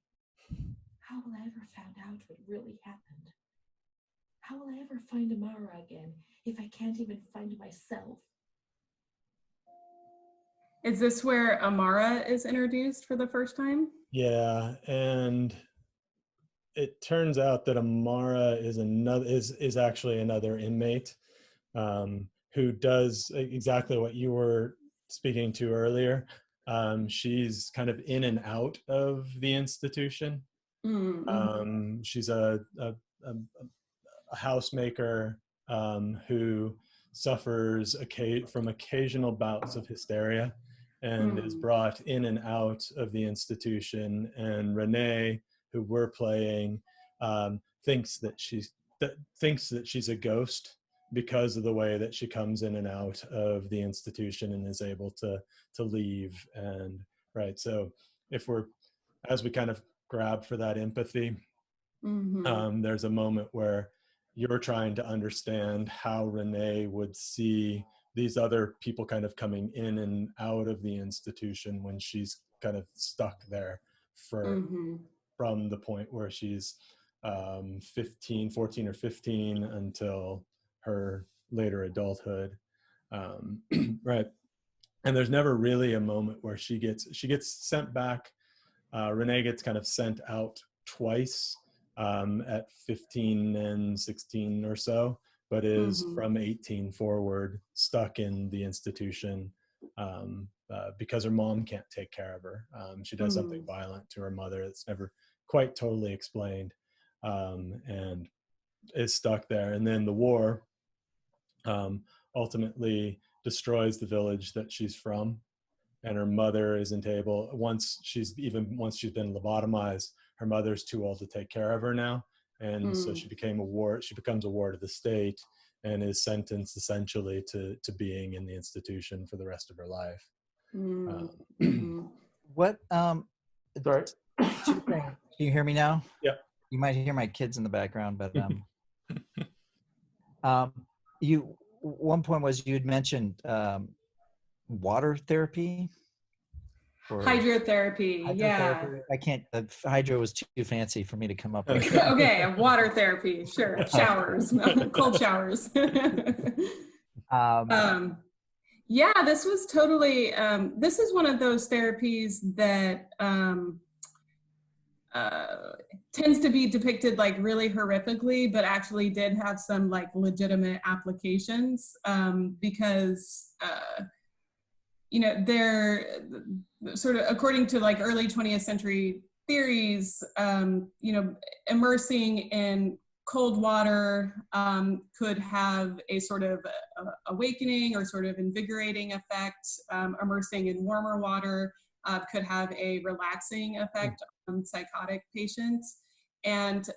How will I ever find out what really happened? How will I ever find Amara again if I can't even find myself? Is this where Amara is introduced for the first time? Yeah, and it turns out that Amara is actually another inmate who does exactly what you were speaking to earlier. She's kind of in and out of the institution. Mm-hmm. She's a housemaker who suffers from occasional bouts of hysteria and is brought in and out of the institution. And Renee, who we're playing, thinks that she's a ghost because of the way that she comes in and out of the institution and is able to leave. And right, so as we kind of grab for that empathy, there's a moment where you're trying to understand how Renee would see these other people kind of coming in and out of the institution when she's kind of stuck there from the point where she's 14 or 15 until her later adulthood. Right. And there's never really a moment where she gets sent back. Renee gets kind of sent out twice at 15 and 16 or so, but is from 18 forward stuck in the institution because her mom can't take care of her. She does something violent to her mother that's never quite totally explained, and is stuck there. And then the war ultimately destroys the village that she's from, and her mother isn't able, once she's been lobotomized, her mother's too old to take care of her now, and so she becomes a ward of the state and is sentenced essentially to being in the institution for the rest of her life. What Sorry. can you hear me now? Yeah. You might hear my kids in the background, but one point was you had mentioned water therapy. Hydrotherapy, yeah. I can't, hydro was too fancy for me to come up with. Okay, water therapy, sure. Showers, cold showers. Yeah, this was totally, this is one of those therapies that tends to be depicted like really horrifically, but actually did have some like legitimate applications because they're sort of, according to like early 20th century theories, immersing in cold water could have a sort of awakening or sort of invigorating effect. Immersing in warmer water could have a relaxing effect on psychotic patients. And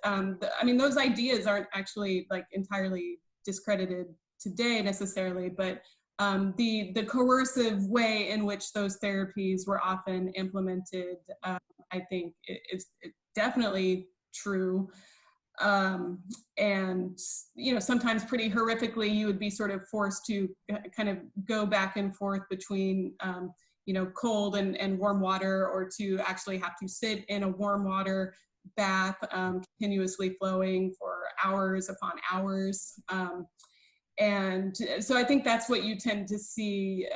those ideas aren't actually like entirely discredited today necessarily, but the coercive way in which those therapies were often implemented, I think is definitely true. And sometimes pretty horrifically, you would be sort of forced to kind of go back and forth between cold and warm water, or to actually have to sit in a warm water bath continuously flowing for hours upon hours. And so I think that's what you tend to see,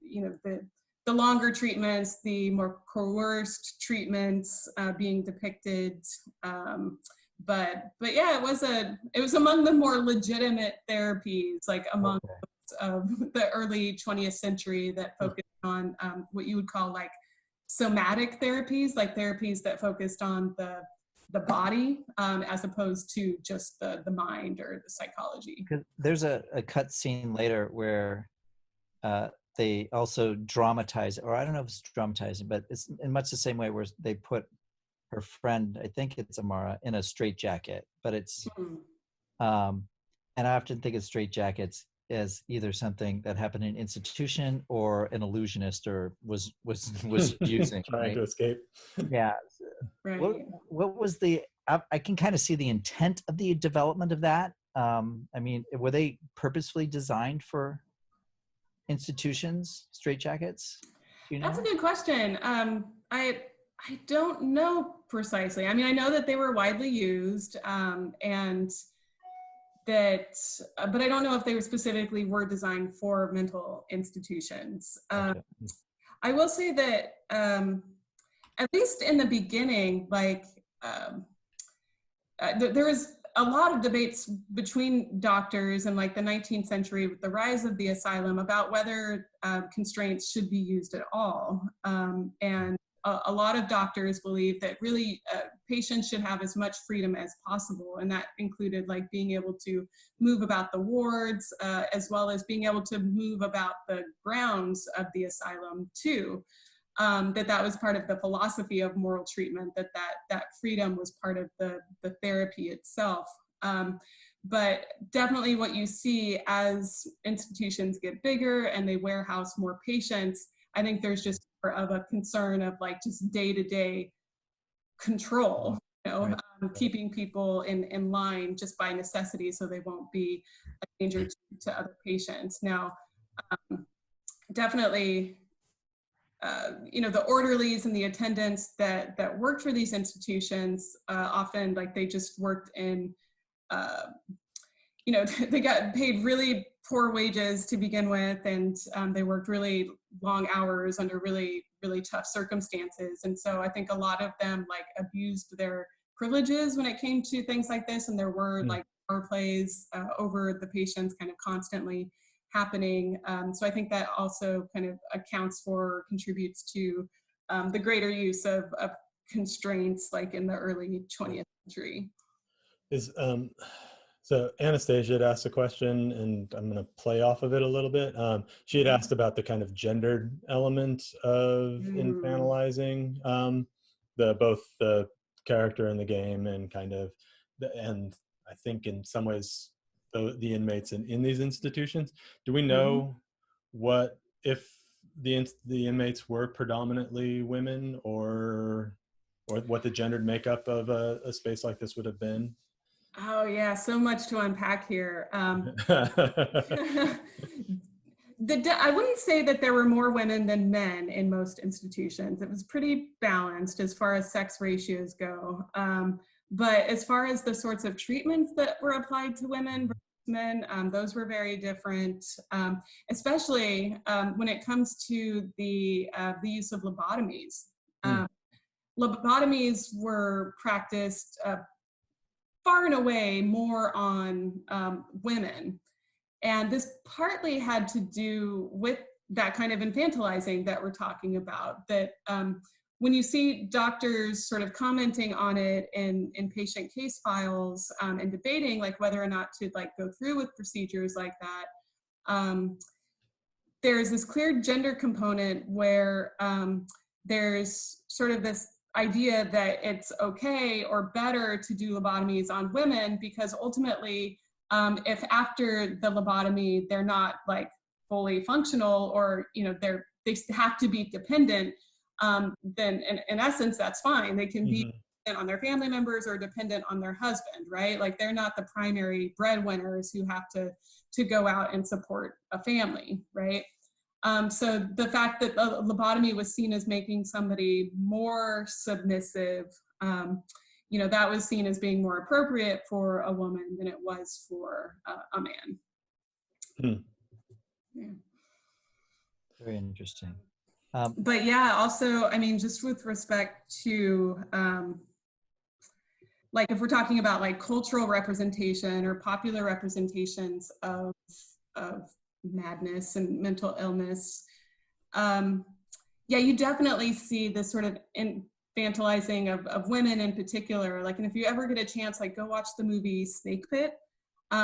the longer treatments, the more coerced treatments being depicted. But yeah, it was among the more legitimate therapies, like among of the early 20th century that focused on what you would call like somatic therapies, like therapies that focused on the body as opposed to just the mind or the psychology. There's a cut scene later where they also dramatize, or I don't know if it's dramatizing, but it's in much the same way where they put her friend, I think it's Amara, in a straitjacket, but it's, and I often think of straitjackets as either something that happened in an institution or an illusionist or was using. Trying right? to escape. Yeah. Right. What was the, I can kind of see the intent of the development of that. I mean, were they purposefully designed for institutions, straitjackets? You know? That's a good question. I don't know precisely. I mean, I know that they were widely used, and that, but I don't know if they were specifically designed for mental institutions. Gotcha. I will say that at least in the beginning, like there was a lot of debates between doctors in like the 19th century with the rise of the asylum about whether constraints should be used at all. And a lot of doctors believe that really patients should have as much freedom as possible. And that included like being able to move about the wards, as well as being able to move about the grounds of the asylum too. That was part of the philosophy of moral treatment, that freedom was part of the therapy itself. But definitely what you see as institutions get bigger and they warehouse more patients, I think there's just more of a concern of like just day-to-day control, you know, keeping people in line just by necessity so they won't be a danger to other patients. Now, definitely, you know, the orderlies and the attendants that worked for these institutions, often like they just worked in, you know, they got paid really poor wages to begin with, and they worked really long hours under really, really tough circumstances. And so I think a lot of them like abused their privileges when it came to things like this, and there were like power plays over the patients kind of constantly happening. So I think that also kind of accounts for, contributes to the greater use of constraints like in the early 20th century. So Anastasia had asked a question, and I'm going to play off of it a little bit. She had asked about the kind of gendered element of infantilizing both the character in the game and kind of, and I think in some ways the inmates in these institutions. Do we know what, if the inmates were predominantly women, or what the gendered makeup of a space like this would have been? Oh yeah, so much to unpack here. I wouldn't say that there were more women than men in most institutions. It was pretty balanced as far as sex ratios go. But as far as the sorts of treatments that were applied to women versus men, those were very different, especially when it comes to the use of lobotomies. Lobotomies were practiced far and away more on women. And this partly had to do with that kind of infantilizing that we're talking about, that when you see doctors sort of commenting on it in patient case files and debating like whether or not to like go through with procedures like that, there's this clear gender component where there's sort of this idea that it's okay or better to do lobotomies on women because ultimately, if after the lobotomy they're not like fully functional, or you know they have to be dependent, then in essence that's fine. They can be dependent on their family members or dependent on their husband, right? Like they're not the primary breadwinners who have to go out and support a family, right? So the fact that the lobotomy was seen as making somebody more submissive, you know, that was seen as being more appropriate for a woman than it was for a man. Yeah. Very interesting. But yeah, also, I mean, just with respect to, like if we're talking about like cultural representation or popular representations of madness and mental illness. Yeah, you definitely see this sort of infantilizing of women in particular. Like, and if you ever get a chance, like, go watch the movie Snake Pit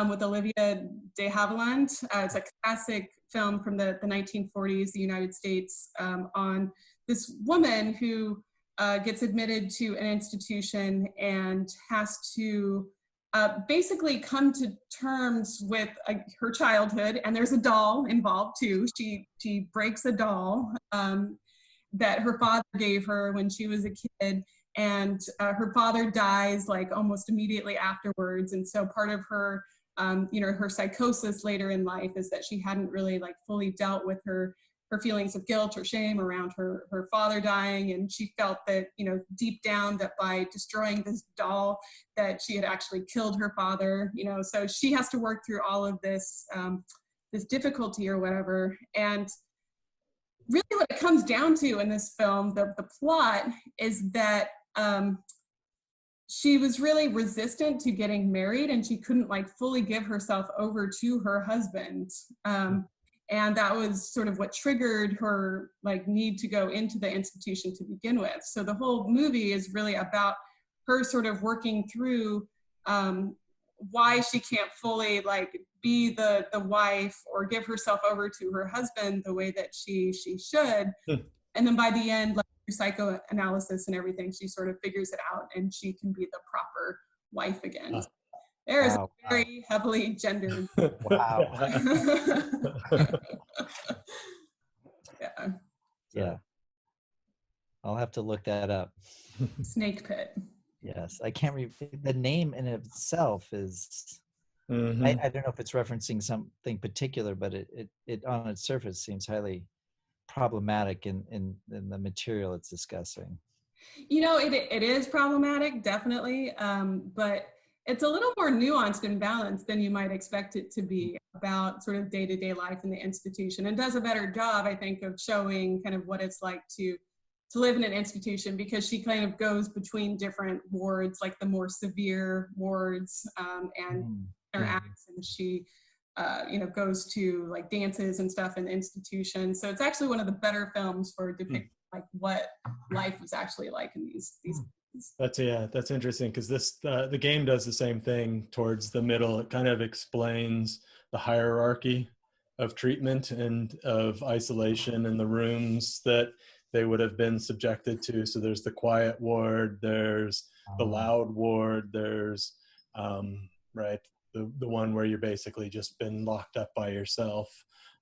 with Olivia de Havilland. It's a classic film from the 1940s, the United States, on this woman who gets admitted to an institution and has to basically come to terms with her childhood. And there's a doll involved too. She breaks a doll that her father gave her when she was a kid, and her father dies like almost immediately afterwards. And so part of her her psychosis later in life is that she hadn't really like fully dealt with her feelings of guilt or shame around her father dying, and she felt that, deep down, that by destroying this doll that she had actually killed her father. So she has to work through all of this this difficulty or whatever. And really what it comes down to in this film, the plot, is that she was really resistant to getting married, and she couldn't like fully give herself over to her husband. And that was sort of what triggered her like need to go into the institution to begin with. So the whole movie is really about her sort of working through why she can't fully like be the wife or give herself over to her husband the way that she should. And then by the end, like through psychoanalysis and everything, she sort of figures it out and she can be the proper wife again. There is a very heavily gendered. Wow. Yeah. Yeah. I'll have to look that up. Snake Pit. Yes, I can't read the name in itself is. Mm-hmm. I don't know if it's referencing something particular, but it on its surface seems highly problematic in the material it's discussing. It is problematic, definitely, but it's a little more nuanced and balanced than you might expect it to be about sort of day-to-day life in the institution, and does a better job, I think, of showing kind of what it's like to live in an institution, because she kind of goes between different wards, like the more severe wards, and interacts, and she goes to like dances and stuff in the institution. So it's actually one of the better films for depicting like what life was actually like in these That's interesting, because the game does the same thing towards the middle. It kind of explains the hierarchy of treatment and of isolation in the rooms that they would have been subjected to. So there's the quiet ward, there's the loud ward, there's the one where you're basically just been locked up by yourself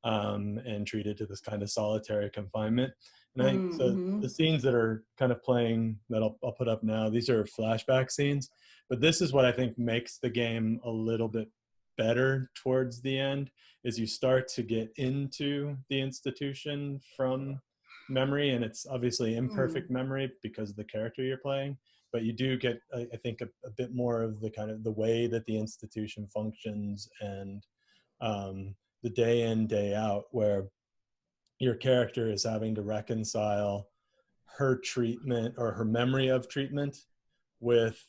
and treated to this kind of solitary confinement. And I think so the scenes that are kind of playing that I'll put up now, these are flashback scenes, but this is what I think makes the game a little bit better towards the end, is you start to get into the institution from memory, and it's obviously imperfect memory because of the character you're playing, but you do get, I think, a bit more of the kind of the way that the institution functions, and the day in, day out, where your character is having to reconcile her treatment or her memory of treatment with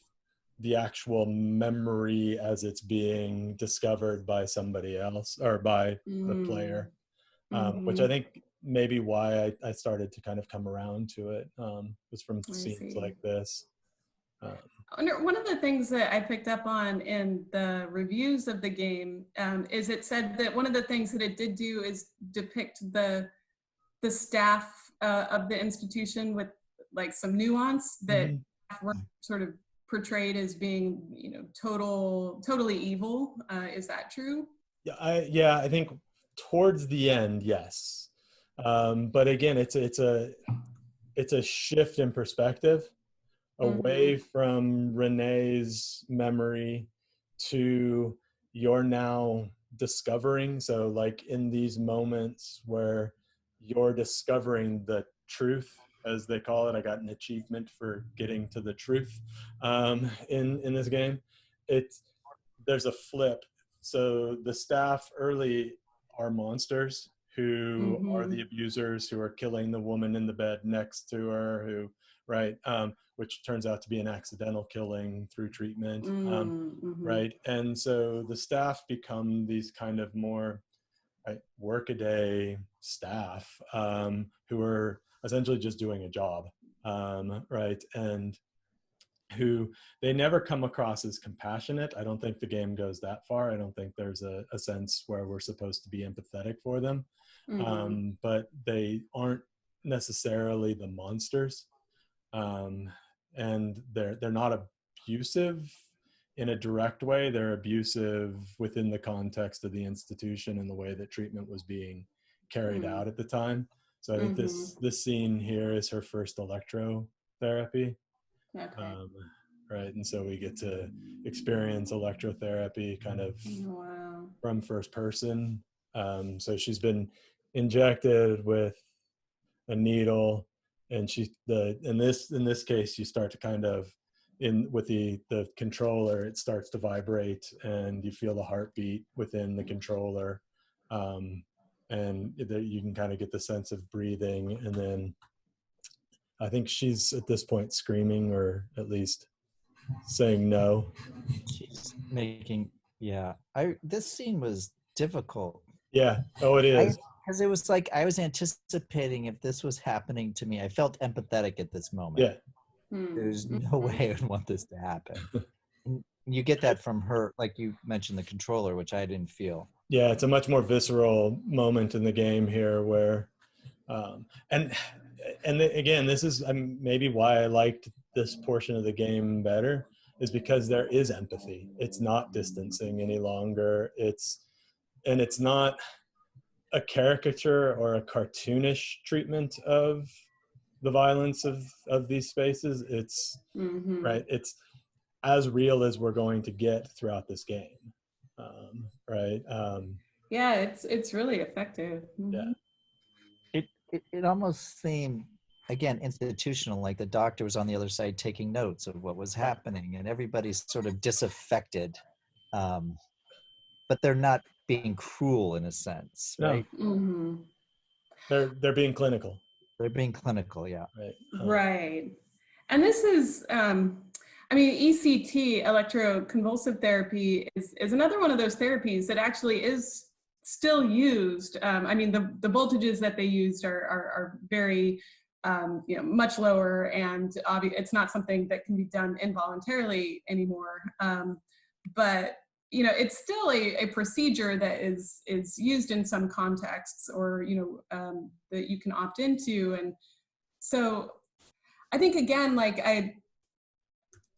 the actual memory as it's being discovered by somebody else or by the player, which I think maybe why I started to kind of come around to it was from scenes like this. One of the things that I picked up on in the reviews of the game is it said that one of the things that it did do is depict the staff of the institution with like some nuance that were sort of portrayed as being, totally evil. Is that true? Yeah, I think towards the end, yes. But again, it's a shift in perspective away from Renee's memory to you're now discovering. So like in these moments where you're discovering the truth, as they call it, I got an achievement for getting to the truth in this game. There's a flip. So the staff early are monsters who are the abusers, who are killing the woman in the bed next to her, which turns out to be an accidental killing through treatment, right? And so the staff become these kind of more right, workaday staff who are essentially just doing a job, right, and who they never come across as compassionate. I don't think the game goes that far. I don't think there's a sense where we're supposed to be empathetic for them, but they aren't necessarily the monsters, and they're not abusive in a direct way. They're abusive within the context of the institution and the way that treatment was being carried out at the time. So I think this scene here is her first electrotherapy. Okay. Right, and so we get to experience electrotherapy kind of from first person. So she's been injected with a needle, and in this case you start to kind of, with the controller, it starts to vibrate and you feel the heartbeat within the controller, and you can kind of get the sense of breathing, and then I think she's at this point screaming, or at least saying no. She's making, yeah. This scene was difficult. Yeah. Oh, it is. Because it was like I was anticipating if this was happening to me. I felt empathetic at this moment. Yeah. There's no way I would want this to happen. And you get that from her, like you mentioned, the controller, which I didn't feel. Yeah, it's a much more visceral moment in the game here, where, and again, this is maybe why I liked this portion of the game better, is because there is empathy. It's not distancing any longer. It's not a caricature or a cartoonish treatment of the violence of these spaces. It's right. It's as real as we're going to get throughout this game. Right. Yeah, it's really effective. Yeah. It almost seemed, again, institutional, like the doctor was on the other side taking notes of what was happening, and everybody's sort of disaffected, but they're not being cruel in a sense, right? No. They're being clinical. They're being clinical, yeah. Right. Right. And this is, ECT, electroconvulsive therapy, is another one of those therapies that actually is still used. The voltages that they used are very, much lower, and it's not something that can be done involuntarily anymore. But it's still a procedure that is used in some contexts, or that you can opt into. And so I think, again,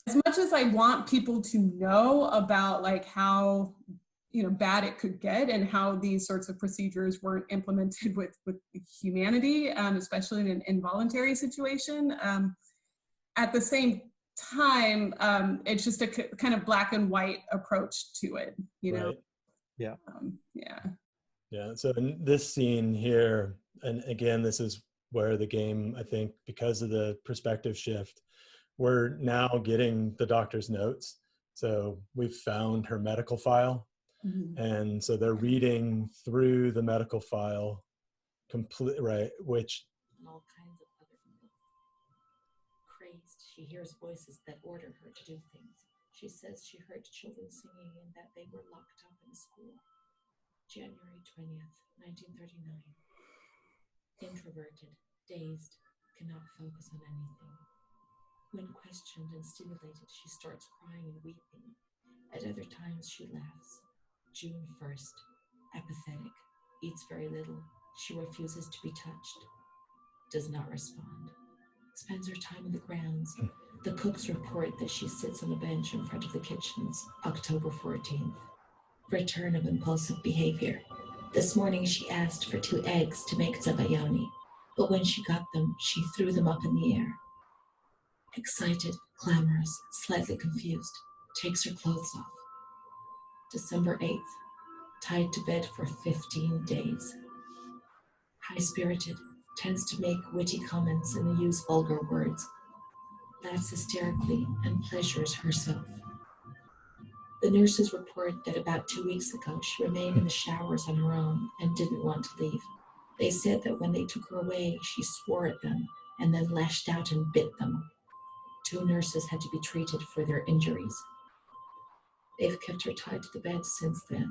as much as I want people to know about like how bad it could get, and how these sorts of procedures weren't implemented with humanity, especially in an involuntary situation, at the same time, it's just a kind of black and white approach to it, Right. Yeah. Yeah. So in this scene here, and again, this is where the game, I think, because of the perspective shift, we're now getting the doctor's notes. So we've found her medical file. And so they're reading through the medical file right, which all kinds of other people. Crazed, she hears voices that order her to do things. She says she heard children singing and that they were locked up in school. January 20th, 1939. Introverted, dazed, cannot focus on anything. When questioned and stimulated, she starts crying and weeping. At other times, she laughs. June 1st, apathetic, eats very little. She refuses to be touched. Does not respond. Spends her time in the grounds. The cooks report that she sits on a bench in front of the kitchens. October 14th. Return of impulsive behavior. This morning she asked for 2 eggs to make zabayani, but when she got them, she threw them up in the air. Excited, clamorous, slightly confused, takes her clothes off. December 8th, tied to bed for 15 days. High-spirited, tends to make witty comments and use vulgar words. Laughs hysterically and pleasures herself. The nurses report that about 2 weeks ago, she remained in the showers on her own and didn't want to leave. They said that when they took her away, she swore at them and then lashed out and bit them. 2 nurses had to be treated for their injuries. They've kept her tied to the bed since then.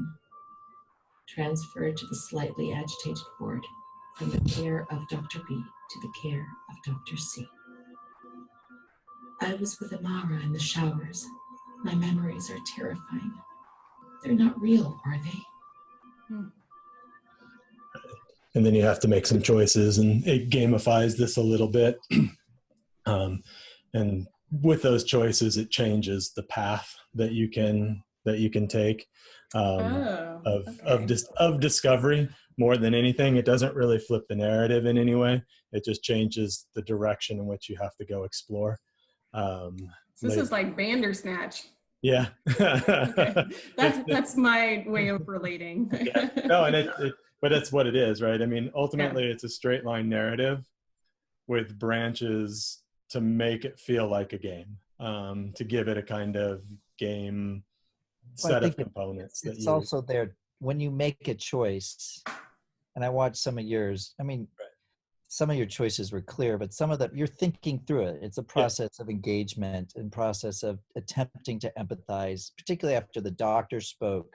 transferred to the slightly agitated ward from the care of Dr. B to the care of Dr. C. I was with Amara in the showers. My memories are terrifying. They're not real, are they? And then you have to make some choices, and it gamifies this a little bit. And with those choices, it changes the path that you can take of discovery more than anything. It doesn't really flip the narrative in any way. It just changes the direction in which you have to go explore. So this is like Bandersnatch. Yeah. Okay. That's my way of relating. Yeah. No, but that's what it is, right? I mean, ultimately, it's a straight line narrative with branches to make it feel like a game, to give it a kind of game set of components. It's also there when you make a choice, and I watched some of yours. I mean, some of your choices were clear, but some of that you're thinking through it. It's a process of engagement and process of attempting to empathize, particularly after the doctor spoke,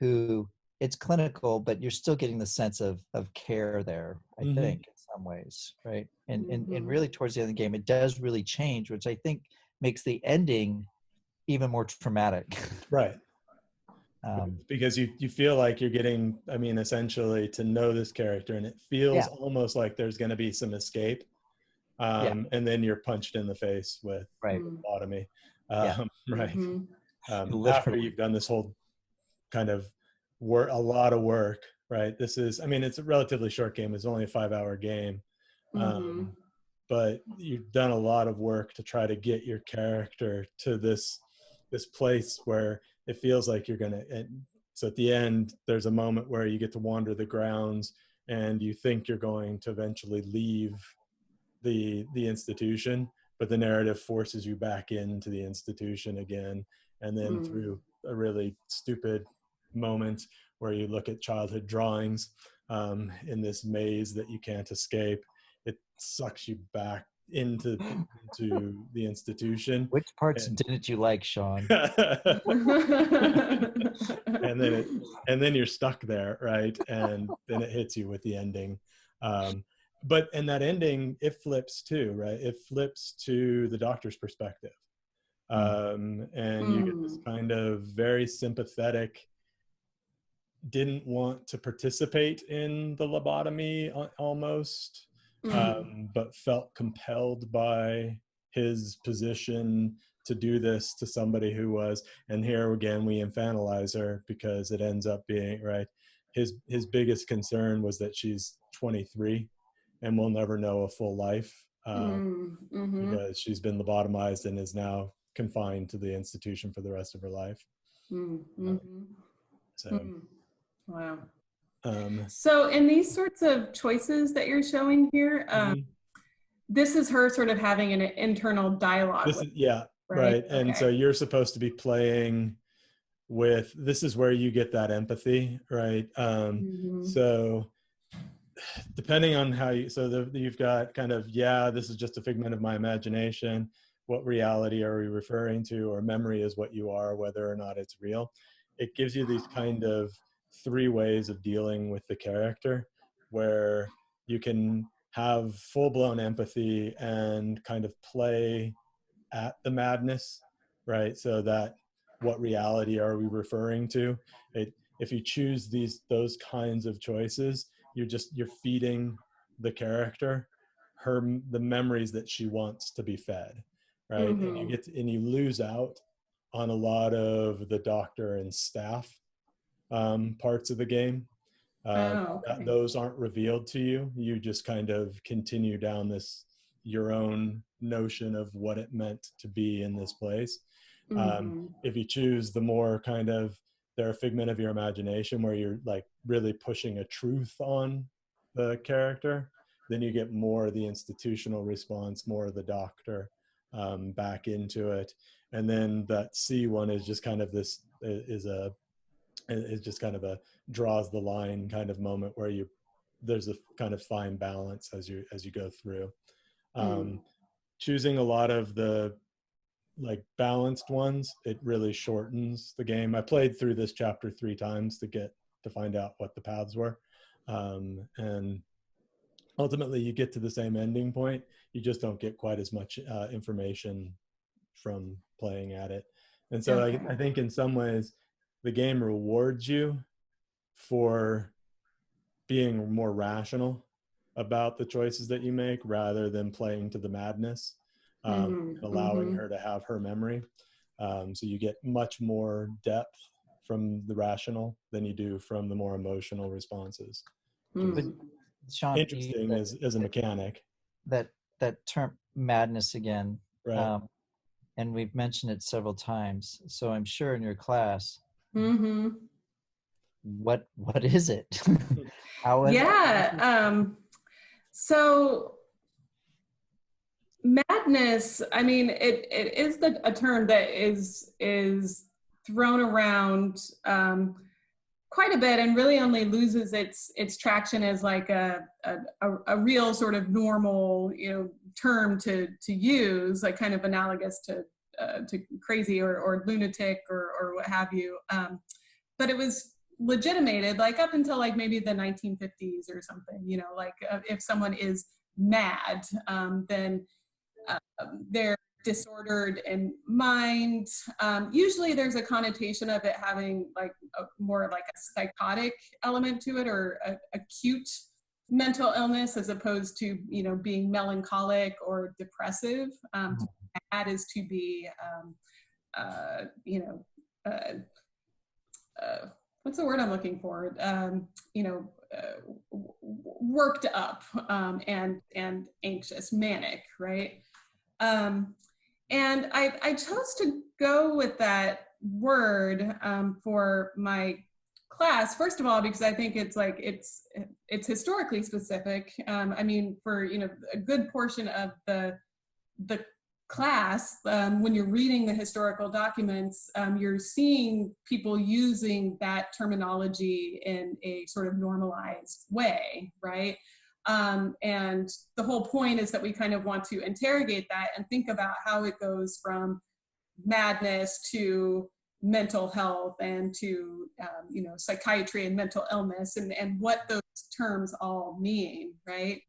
who it's clinical, but you're still getting the sense of care there, I think, in some ways, right? And really towards the end of the game, it does really change, which I think makes the ending even more traumatic. Right. Because you feel like you're getting, I mean, essentially to know this character, and it feels almost like there's going to be some escape. And then you're punched in the face with lobotomy. Right. After you've done this whole kind of work, a lot of work, right? This is, I mean, it's a relatively short game. It's only a 5-hour game. But you've done a lot of work to try to get your character to this place where it feels like you're gonna. So at the end, there's a moment where you get to wander the grounds, and you think you're going to eventually leave the institution, but the narrative forces you back into the institution again, and then through a really stupid moment where you look at childhood drawings in this maze that you can't escape. It sucks you back into the institution. Which parts didn't you like, Sean? and then you're stuck there, right? And then it hits you with the ending. But in that ending, it flips too, right? It flips to the doctor's perspective. And you get this kind of very sympathetic, didn't want to participate in the lobotomy almost, but felt compelled by his position to do this to somebody who was, and here again we infantilize her because it ends up being, right, his biggest concern was that she's 23 and will never know a full life because she's been lobotomized and is now confined to the institution for the rest of her life. Wow. So in these sorts of choices that you're showing here, this is her sort of having an internal dialogue. Right. And so you're supposed to be playing with, this is where you get that empathy, right? So depending on how you, so you've got kind of, this is just a figment of my imagination. What reality are we referring to? Or memory is what you are, whether or not it's real. It gives you these kind of 3 ways of dealing with the character, where you can have full-blown empathy and kind of play at the madness, right? So that, what reality are we referring to? If you choose those kinds of choices, you're feeding the character the memories that she wants to be fed, right? And you lose out on a lot of the doctor and staff parts of the game. Those aren't revealed to you. You just kind of continue down your own notion of what it meant to be in this place. If you choose the more kind of, they're a figment of your imagination, where you're like really pushing a truth on the character, then you get more of the institutional response, more of the doctor back into it. And then that C one is just kind of it's just kind of a draws the line kind of moment where there's a kind of fine balance as you go through. Choosing a lot of the like balanced ones, it really shortens the game. I played through this chapter 3 times to get to find out what the paths were. And ultimately you get to the same ending point. You just don't get quite as much information from playing at it. And so I think in some ways the game rewards you for being more rational about the choices that you make rather than playing to the madness, allowing her to have her memory. So you get much more depth from the rational than you do from the more emotional responses. But Sean, Interesting as a mechanic. That term madness again, Right. and we've mentioned it several times. So I'm sure in your class, what is it? So madness, I mean, it is a term that is thrown around quite a bit, and really only loses its traction as like a real sort of normal, you know, term to use, like kind of analogous to crazy or lunatic or what have you. But it was legitimated like up until like maybe the 1950s or something, you know, like if someone is mad, then they're disordered in mind. Usually there's a connotation of it having like more like a psychotic element to it, or acute mental illness, as opposed to, you know, being melancholic or depressive. To be mad is to be, you know, what's the word I'm looking for? You know, worked up and anxious, manic, right? And I chose to go with that word for my class, first of all, because I think it's like it's historically specific. I mean, for, you know, a good portion of the class, when you're reading the historical documents, you're seeing people using that terminology in a sort of normalized way, right? And the whole point is that we kind of want to interrogate that and think about how it goes from madness to mental health and to, you know, psychiatry and mental illness, and what those terms all mean, right?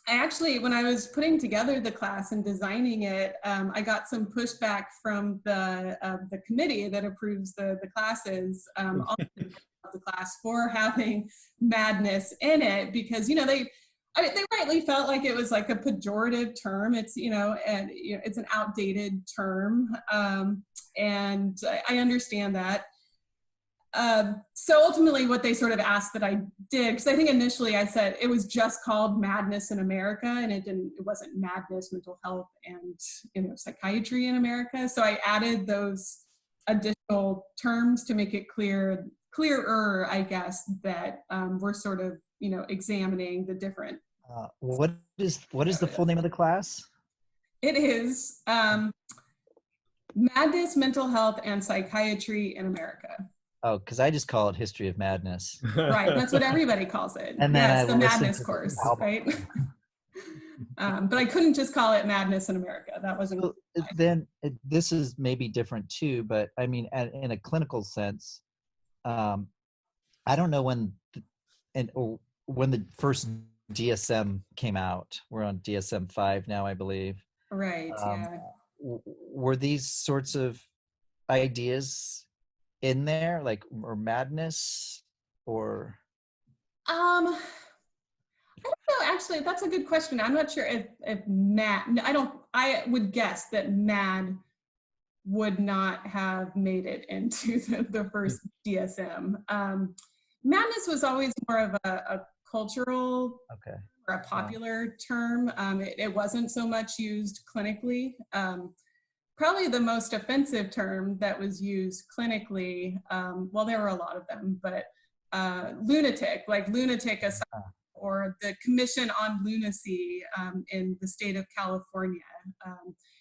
I actually, when I was putting together the class and designing it, I got some pushback from the committee that approves the classes on the class for having madness in it, because, you know, they rightly felt like it was like a pejorative term. It's, you know, and, you know, it's an outdated term, and I understand that. So ultimately what they sort of asked that I did, because I think initially I said it was just called Madness in America, and it wasn't madness, mental health, and, you know, psychiatry in America. So I added those additional terms to make it clearer, I guess, that we're sort of, you know, examining the different. What is the full name of the class? It is Madness, Mental Health, and Psychiatry in America. Oh, because I just call it History of Madness. Right, that's what everybody calls it. And then yes, I the madness course, right? But I couldn't just call it Madness in America. That wasn't. So then this is maybe different too, but I mean, in a clinical sense, I don't know when the first DSM came out. We're on DSM-5 now, I believe. Right. Yeah. Were these sorts of ideas in there, like, or madness, or? I don't know. Actually, that's a good question. I'm not sure if mad. I would guess that mad would not have made it into the first DSM. Madness was always more of a cultural, Okay, or a popular term. It wasn't so much used clinically. Probably the most offensive term that was used clinically, well, there were a lot of them, but lunatic, like lunatic asylum, or the Commission on Lunacy in the state of California.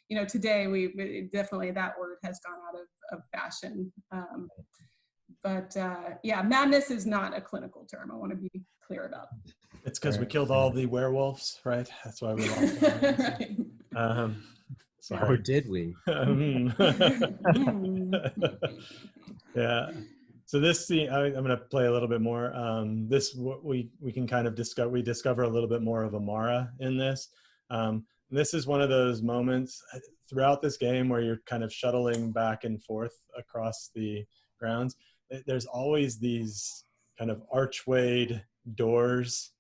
You know, today we definitely, that word has gone out of fashion. But yeah, madness is not a clinical term. I want to be clear about that. It's because we killed all the werewolves, right? That's why we lost them. Right. Sorry. or did we? Yeah. So this scene, I'm going to play a little bit more. We can kind of discover a little bit more of Amara in this. This is one of those moments throughout this game where you're kind of shuttling back and forth across the grounds. There's always these kind of archwayed doors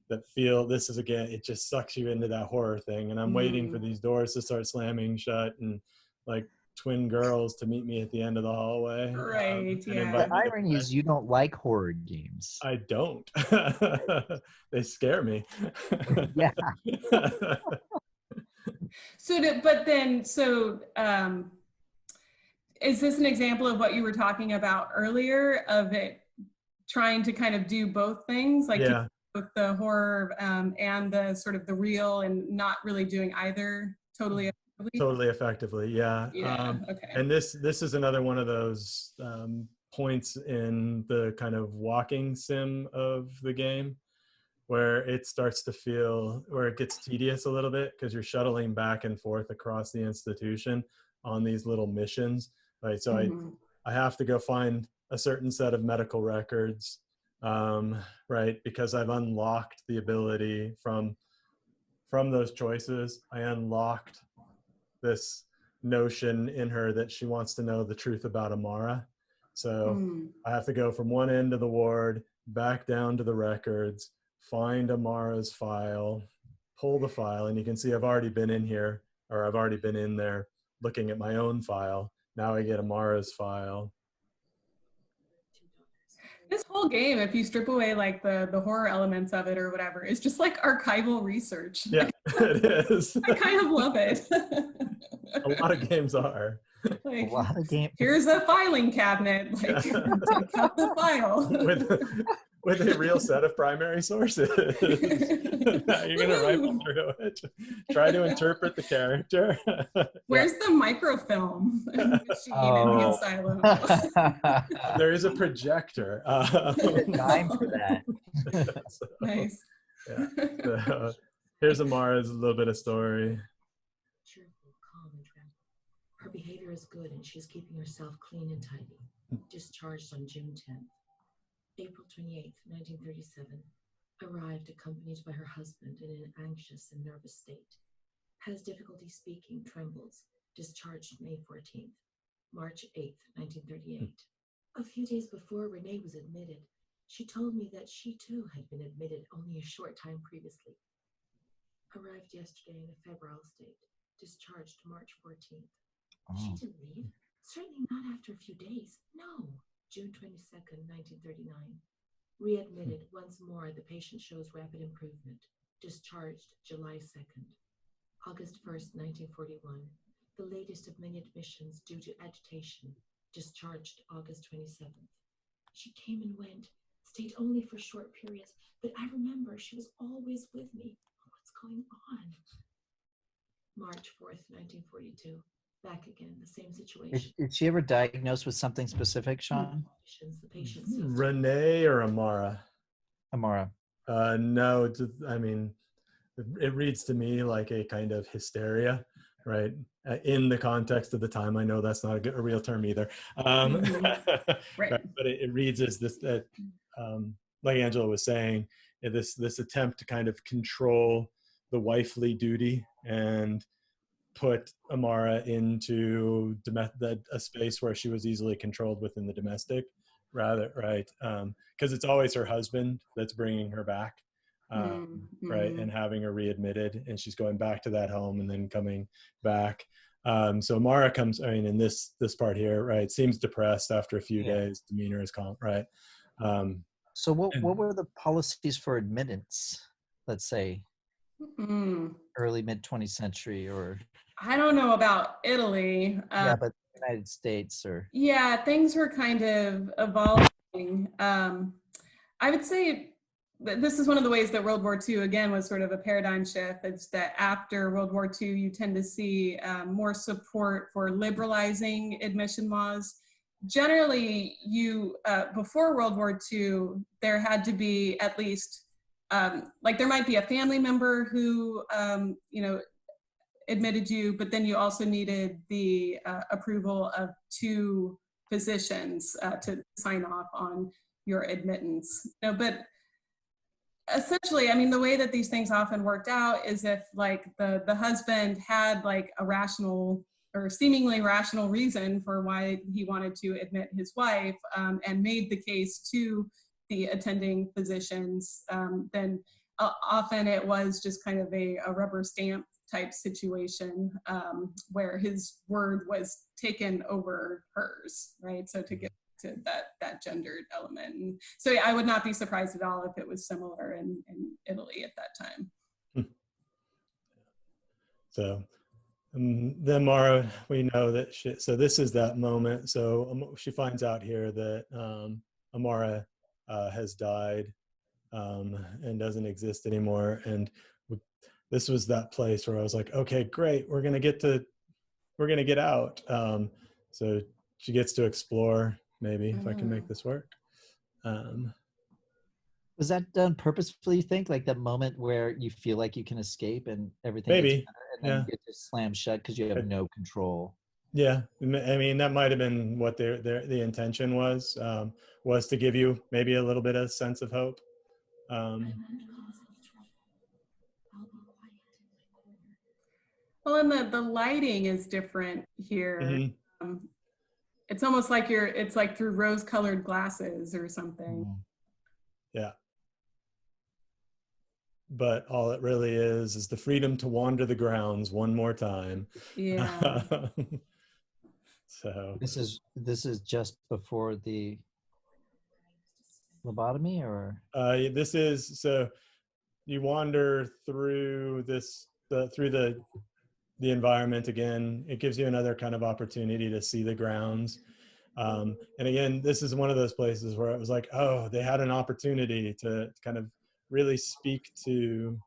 that feel, this is, again, it just sucks you into that horror thing. And I'm waiting for these doors to start slamming shut and like twin girls to meet me at the end of the hallway. Right, And yeah. invite The me to irony is you don't like horror games. I don't. They scare me. Yeah. Is this an example of what you were talking about earlier, of it trying to kind of do both things, like Yeah. with the horror and the sort of the real, and not really doing either totally effectively? Totally effectively, yeah. Okay. And this is another one of those points in the kind of walking sim of the game where it starts to feel, where it gets tedious a little bit because you're shuttling back and forth across the institution on these little missions, right? So I have to go find a certain set of medical records, right? Because I've unlocked the ability from those choices. I unlocked this notion in her that she wants to know the truth about Amara. So I have to go from one end of the ward back down to the records, find Amara's file, pull the file, and you can see I've already been in here, or I've already been in there looking at my own file. Now I get Amara's file. This whole game, if you strip away like the horror elements of it or whatever, is just like archival research. Yeah, it is. I kind of love it. A lot of games are. Like, A lot of games. here's a filing cabinet. Like, take out the file. With a real set of primary sources. Now you're going to rifle through it. Try to interpret the character. Where's the microfilm machine in the asylum? There is a projector. Time for that. So, Nice. Yeah. So, here's Amara's little bit of story. Cheerful, calm, and tranquil. Her behavior is good, and she's keeping herself clean and tidy. Discharged on June 10th. April 28th, 1937. Arrived accompanied by her husband in an anxious and nervous state. Has difficulty speaking, trembles. Discharged May 14th. March 8th, 1938. A few days before Renee was admitted, she told me that she too had been admitted only a short time previously. Arrived yesterday in a febrile state. Discharged March 14th. She didn't leave. Certainly not after a few days. No. June 22nd, 1939. Readmitted once more. The patient shows rapid improvement. Discharged July 2nd. August 1st, 1941. The latest of many admissions due to agitation. Discharged August 27th. She came and went, stayed only for short periods, but I remember she was always with me. What's going on? March 4th, 1942. Back again, the same situation. Is she ever diagnosed with something specific, Sean? The patient Renee or Amara? Amara. No, I mean, it reads to me like a kind of hysteria, right? In the context of the time, I know that's not a real term either. Right. But it reads as this, that, like Angela was saying, this attempt to kind of control the wifely duty and put Amara into a space where she was easily controlled within the domestic, rather, right? Because it's always her husband that's bringing her back, right, and having her readmitted, and she's going back to that home and then coming back. So Amara comes, I mean, in this part here, right, seems depressed after a few days. Demeanor is calm, right? So what were the policies for admittance? Let's say early mid 20th century, or I don't know about Italy. yeah, but United States, or yeah, things were kind of evolving. I would say that this is one of the ways that World War II, again, was sort of a paradigm shift. It's that after World War II, you tend to see more support for liberalizing admission laws. Generally, before World War II, there had to be at least, like there might be a family member who, admitted you, but then you also needed the approval of two physicians to sign off on your admittance. You know, but essentially, I mean, the way that these things often worked out is if like the husband had like a rational or seemingly rational reason for why he wanted to admit his wife, and made the case to the attending physicians, then often it was just kind of a rubber stamp type situation, where his word was taken over hers, right? So to get to that gendered element. And so yeah, I would not be surprised at all if it was similar in Italy at that time. So then Mara, we know that so this is that moment. So she finds out here that Amara has died, and doesn't exist anymore. And this was that place where I was like, okay, great, we're gonna get out. So she gets to explore, maybe, if I can make this work. Was that done purposefully, you think? Like that moment where you feel like you can escape and everything Maybe, gets better, and then it just slams shut because you have no control. Yeah, I mean, that might have been what the intention was to give you maybe a little bit of sense of hope. Well, and the lighting is different here. It's almost like it's like through rose-colored glasses or something. Yeah. But all it really is the freedom to wander the grounds one more time. Yeah. So this is just before the lobotomy, or this is, so you wander through the environment again. It gives you another kind of opportunity to see the grounds. And again, this is one of those places where it was like, oh, they had an opportunity to kind of really speak to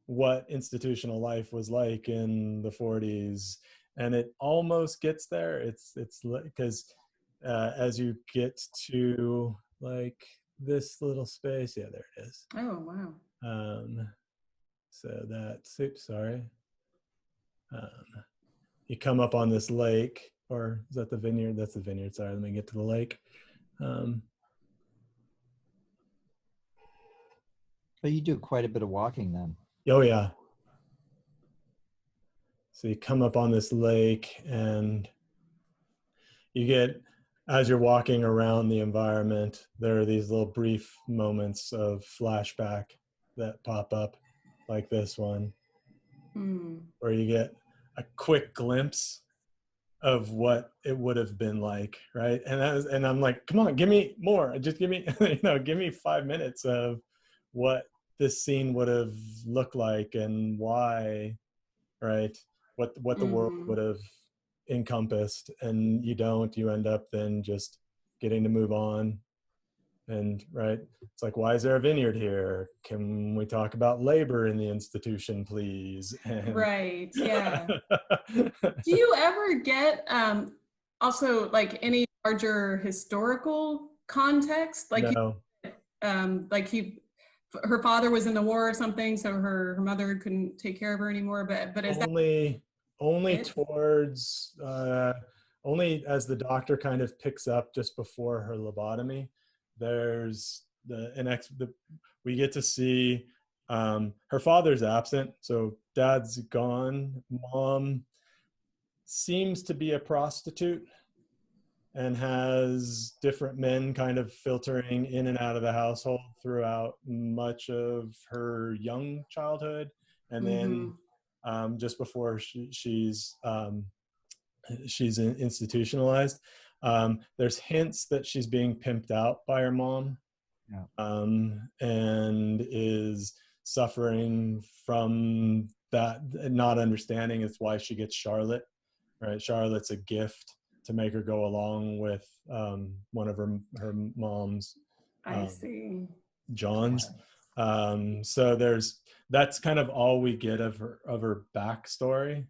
what institutional life was like in the 40s. And it almost gets there. It's because as you get to like this little space, yeah, there it is. Oh, wow. So that's, oops, sorry. You come up on this lake, or is that the vineyard? That's the vineyard. Sorry, let me get to the lake. but you do quite a bit of walking then. Oh yeah. So you come up on this lake, and you get, as you're walking around the environment, there are these little brief moments of flashback that pop up, like this one, where you get a quick glimpse of what it would have been like, right? And I'm like, come on, give me more. Just give me, give me 5 minutes of what this scene would have looked like and why, right? What the world would have encompassed. And you end up then just getting to move on. And right, it's like, why is there a vineyard here? Can we talk about labor in the institution, please? And right, yeah. Do you ever get also like any larger historical context? Like, no. Her father was in the war or something, so her mother couldn't take care of her anymore. But is only towards only as the doctor kind of picks up just before her lobotomy, there's we get to see her father's absent, so dad's gone. Mom seems to be a prostitute and has different men kind of filtering in and out of the household throughout much of her young childhood. And then just before she's institutionalized, there's hints that she's being pimped out by her mom. And is suffering from that, not understanding. It's why she gets Charlotte, right? Charlotte's a gift to make her go along with one of her mom's I see. John's. So that's kind of all we get of her backstory.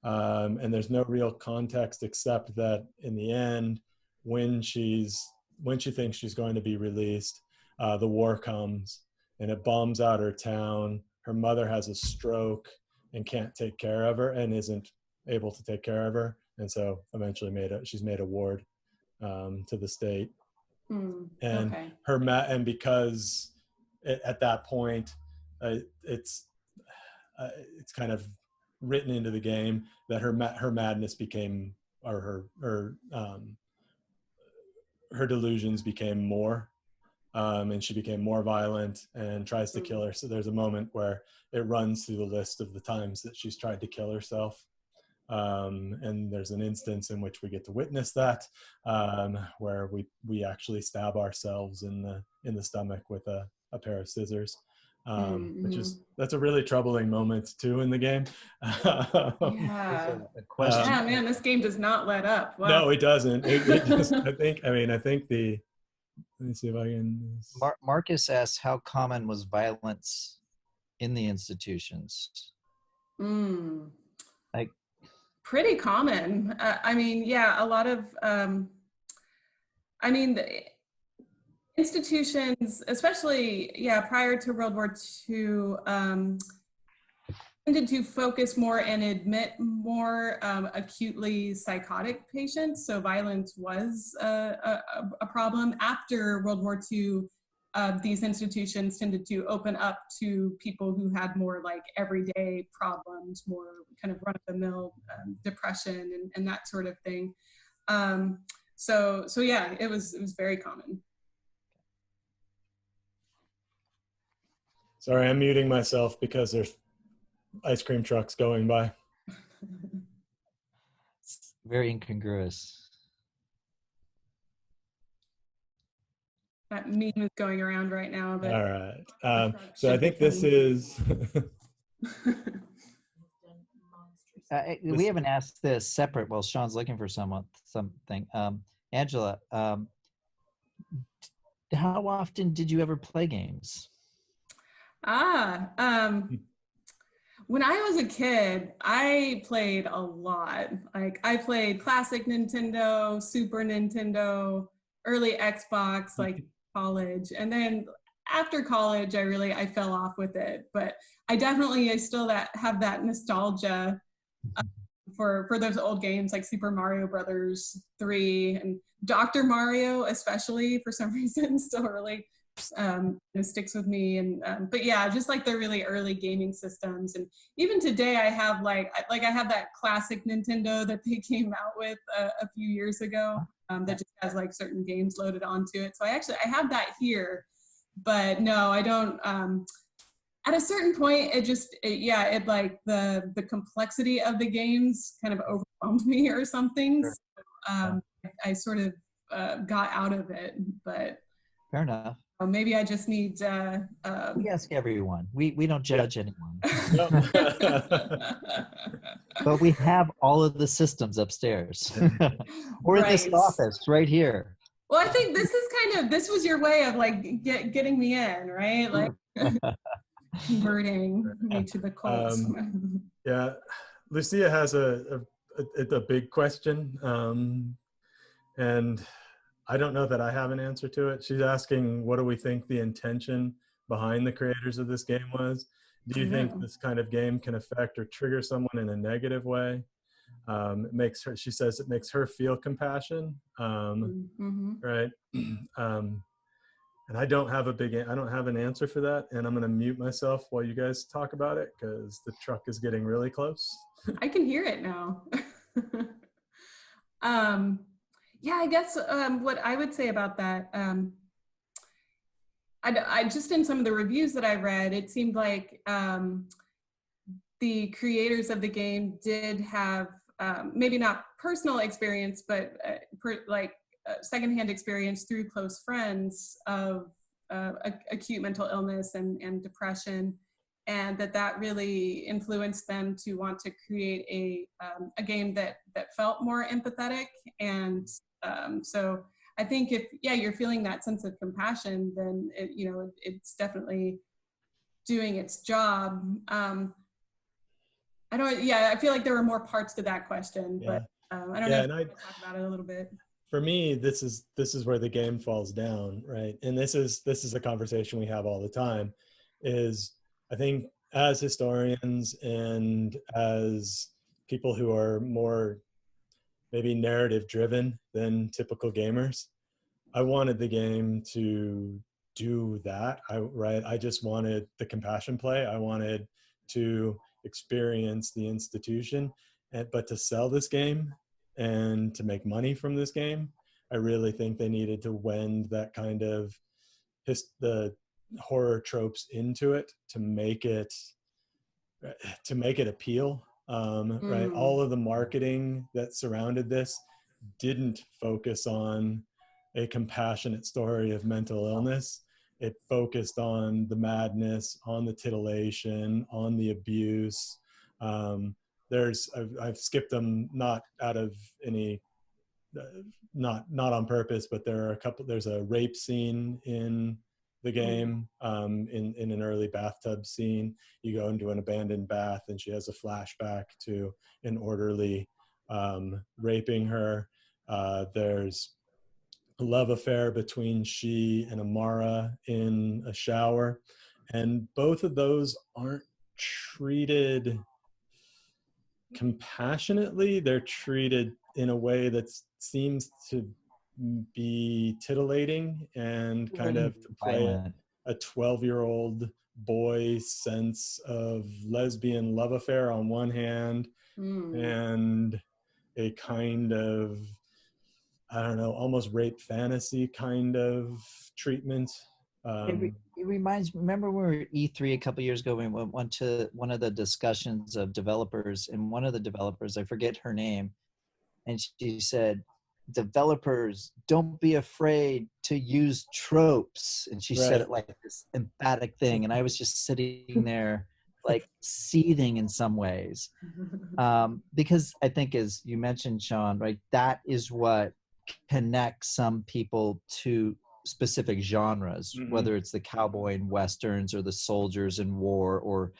And there's no real context except that in the end, when she thinks she's going to be released, the war comes and it bombs out her town. Her mother has a stroke and can't take care of her and isn't able to take care of her. And so eventually she's made a ward. to the state. Mm, And okay. and because at that point it's kind of written into the game that her madness became, or her delusions became more, and she became more violent and tries to kill her. So there's a moment where it runs through the list of the times that she's tried to kill herself. And there's an instance in which we get to witness that, where we actually stab ourselves in the stomach with a pair of scissors, which is, that's a really troubling moment too in the game. Yeah. A question. Yeah, man, this game does not let up. Wow. No, it doesn't. It just, I think the, let me see if I can. Marcus asks, how common was violence in the institutions? Mm. Like, Pretty common. I mean, yeah, a lot of, I mean, the institutions, especially, yeah, prior to World War II, tended to focus more and admit more acutely psychotic patients. So violence was a problem. After World War II, these institutions tended to open up to people who had more like everyday problems, more kind of run-of-the-mill depression and that sort of thing. So yeah, it was very common. Sorry, I'm muting myself because there's ice cream trucks going by. it's very incongruous. That meme is going around right now. But All right. So I think this is. We haven't asked this separate while Sean's looking for something. Angela, how often did you ever play games? When I was a kid, I played a lot. Like I played classic Nintendo, Super Nintendo, early Xbox, like college. And then after college, I fell off with it. But I still have that nostalgia for those old games like Super Mario Brothers 3 and Dr. Mario, especially for some reason, still really sticks with me. And but yeah, just like the really early gaming systems. And even today I have I have that classic Nintendo that they came out with a few years ago that just has like certain games loaded onto it. So I have that here, but no, I don't. At a certain point, it like the complexity of the games kind of overwhelmed me or something. Sure. So, I sort of got out of it, but fair enough. Maybe I just need. We ask everyone. We don't judge anyone. But we have all of the systems upstairs, or in this office right here. Well, I think this was your way of like getting me in, right? Like converting me to the cult. Yeah, Lucia has a big question, and I don't know that I have an answer to it. She's asking, what do we think the intention behind the creators of this game was? Do you think this kind of game can affect or trigger someone in a negative way? It makes her, she says, it makes her feel compassion, right? And I don't have an answer for that. And I'm going to mute myself while you guys talk about it because the truck is getting really close. I can hear it now. Yeah, I guess what I would say about that, I just in some of the reviews that I read, it seemed like the creators of the game did have maybe not personal experience, but secondhand experience through close friends of acute mental illness and depression, and that really influenced them to want to create a game that felt more empathetic. And so I think if you're feeling that sense of compassion, then it's definitely doing its job. I feel like there were more parts to that question, but I don't know if you want to talk about it a little bit. For me, this is where the game falls down, right? And this is a conversation we have all the time, is I think as historians and as people who are more maybe narrative driven than typical gamers. I wanted the game to do that. I just wanted the compassion play. I wanted to experience the institution, but to sell this game and to make money from this game, I really think they needed to wend that kind of the horror tropes into it to make it appeal. Right, all of the marketing that surrounded this didn't focus on a compassionate story of mental illness. It focused on the madness, on the titillation, on the abuse. I've skipped them not out of any, not on purpose, but there's a rape scene in the game, in an early bathtub scene. You go into an abandoned bath and she has a flashback to an orderly raping her. There's a love affair between she and Amara in a shower, and both of those aren't treated compassionately. They're treated in a way that seems to be titillating and kind of to play a 12-year-old boy sense of lesbian love affair on one hand, and a kind of, I don't know, almost rape fantasy kind of treatment. It reminds me, remember when we were at E3 a couple years ago, we went to one of the discussions of developers, and one of the developers, I forget her name, and she said, developers, don't be afraid to use tropes. And she said it like this emphatic thing. And I was just sitting there like seething in some ways. Because I think, as you mentioned, Sean, right, that is what connects some people to specific genres, whether it's the cowboy and westerns or the soldiers in war or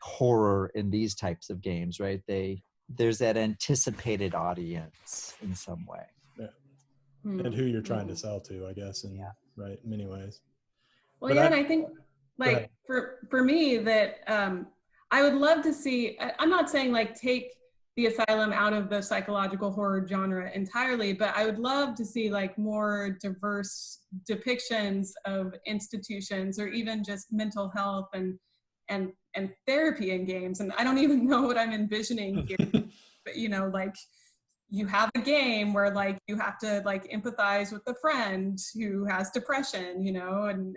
horror in these types of games, right? There's that anticipated audience in some way. And who you're trying to sell to, I guess, in right, in many ways. Well, but and I think like for me that I would love to see, I'm not saying like take the asylum out of the psychological horror genre entirely, but I would love to see like more diverse depictions of institutions or even just mental health and therapy in games. And I don't even know what I'm envisioning here, but you know, like you have a game where like you have to like empathize with a friend who has depression, you know, and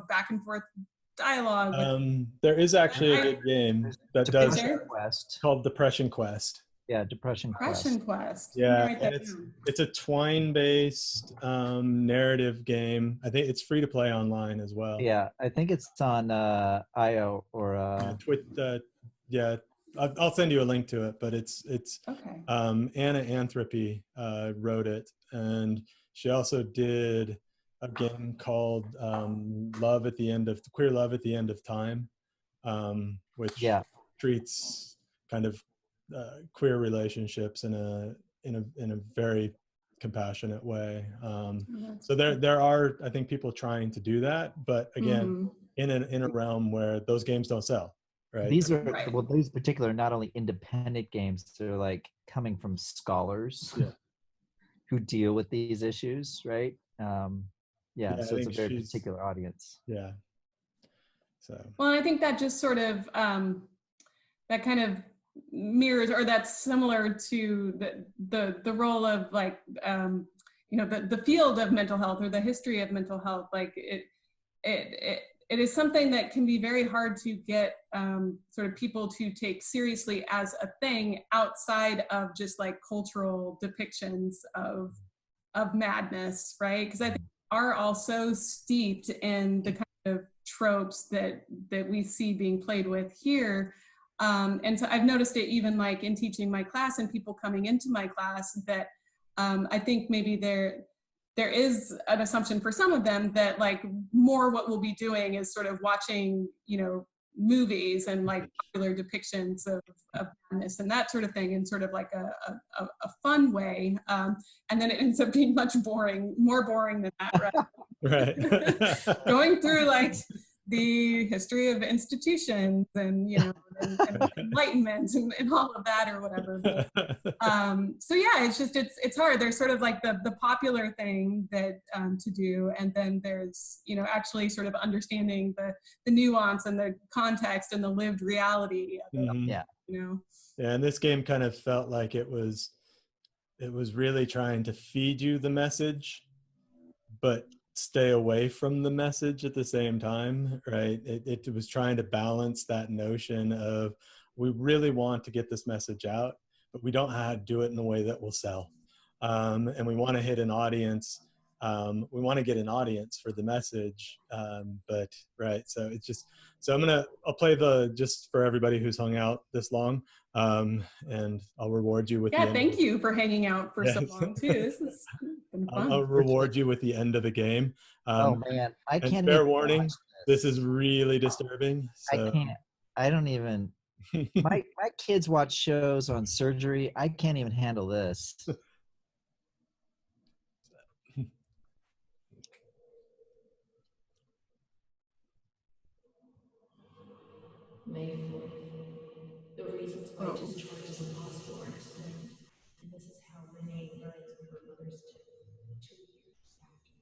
back and forth dialogue. There is actually a good game that does called Depression Quest. Yeah, Depression Quest. Yeah, and it's a Twine-based narrative game. I think it's free to play online as well. Yeah, I think it's on IO or I'll send you a link to it, but it's okay. Anna Anthropy wrote it, and she also did a game called Queer Love at the End of Time, which treats kind of queer relationships in a very compassionate way. So there are, I think, people trying to do that, but again, in a realm where those games don't sell. Right. These are well, these particular not only independent games, they're like coming from scholars who deal with these issues, right? So it's a very particular audience. Yeah. So well, I think that just sort of that kind of mirrors, or that's similar to the role of like you know, the field of mental health or the history of mental health. Like it is something that can be very hard to get sort of people to take seriously as a thing outside of just like cultural depictions of madness, right? Because I think we are also steeped in the kind of tropes that we see being played with here. And so I've noticed it even like in teaching my class and people coming into my class that I think maybe there is an assumption for some of them that like more what we'll be doing is sort of watching, you know, movies and like popular depictions of madness and that sort of thing in sort of like a fun way. And then it ends up being much more boring than that, right? Right. Going through like the history of institutions and, you know, and kind of enlightenment and all of that or whatever. But, so yeah, it's hard. There's sort of like the popular thing that to do, and then there's, you know, actually sort of understanding the nuance and the context and the lived reality of it, Yeah. you know. Yeah, and this game kind of felt like it was really trying to feed you the message, but stay away from the message at the same time, right? It was trying to balance that notion of, we really want to get this message out, but we don't know how to do it in a way that will sell. And we want to hit an audience. We want to get an audience for the message, but right. So it's just, so I'll play just for everybody who's hung out this long, and I'll reward you with the Yeah, end. Thank you for hanging out for so Yes. long too. This has been fun. I'll reward you with the end of the game. Oh man, I And can't fair even warning, watch this is really disturbing. So. I can't. I don't even. My kids watch shows on surgery. I can't even handle this. May 4th. The reasons why discharge is impossible are explained, and this is how Renee learns of her mother's death 2 years after.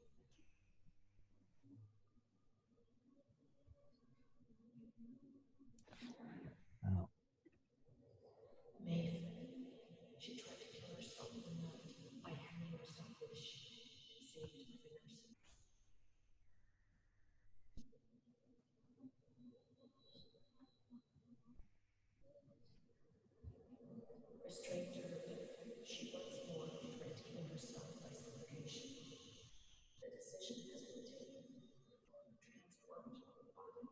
Oh. May 5th. She tried to kill herself in the night by hanging herself with a sheet, saved by the nurses. Restrained to her bed, she once more tried to kill herself by suffocation. The decision has been taken. Transformed her body.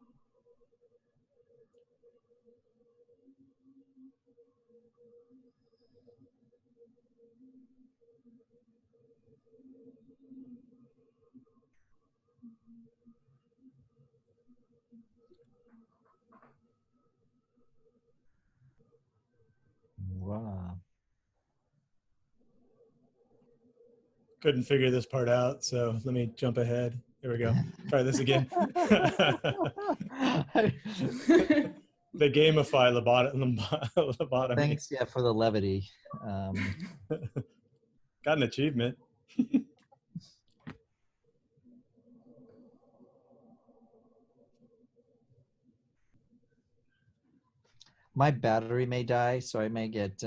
Wow. Couldn't figure this part out, so let me jump ahead. Here we go. Try this again. They gamify lobotomy. Thanks, yeah, for the levity. Got an achievement. My battery may die, so I may get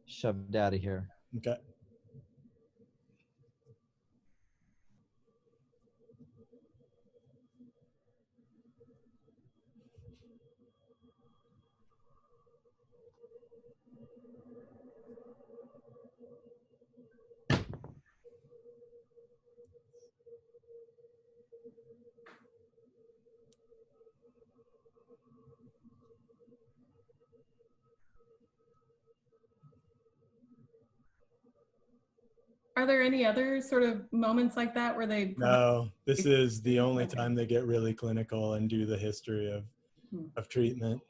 shoved out of here. Okay. Are there any other sort of moments like that where they No, this is the only time they get really clinical and do the history of treatment.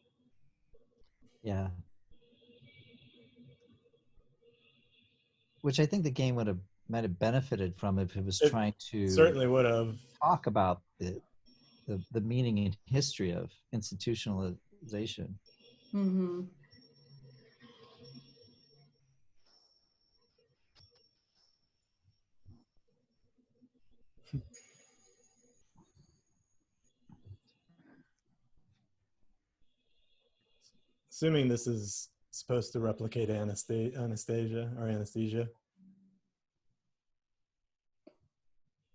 Yeah. Which I think the game might have benefited from if it was trying to certainly would have talk about the meaning and history of institutionalization. Mm-hmm. Assuming this is supposed to replicate anesthesia.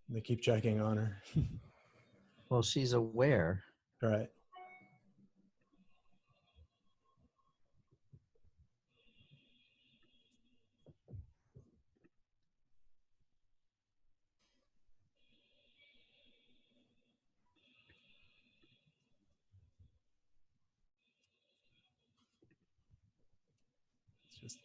They keep checking on her. Well, she's aware. Right. It's just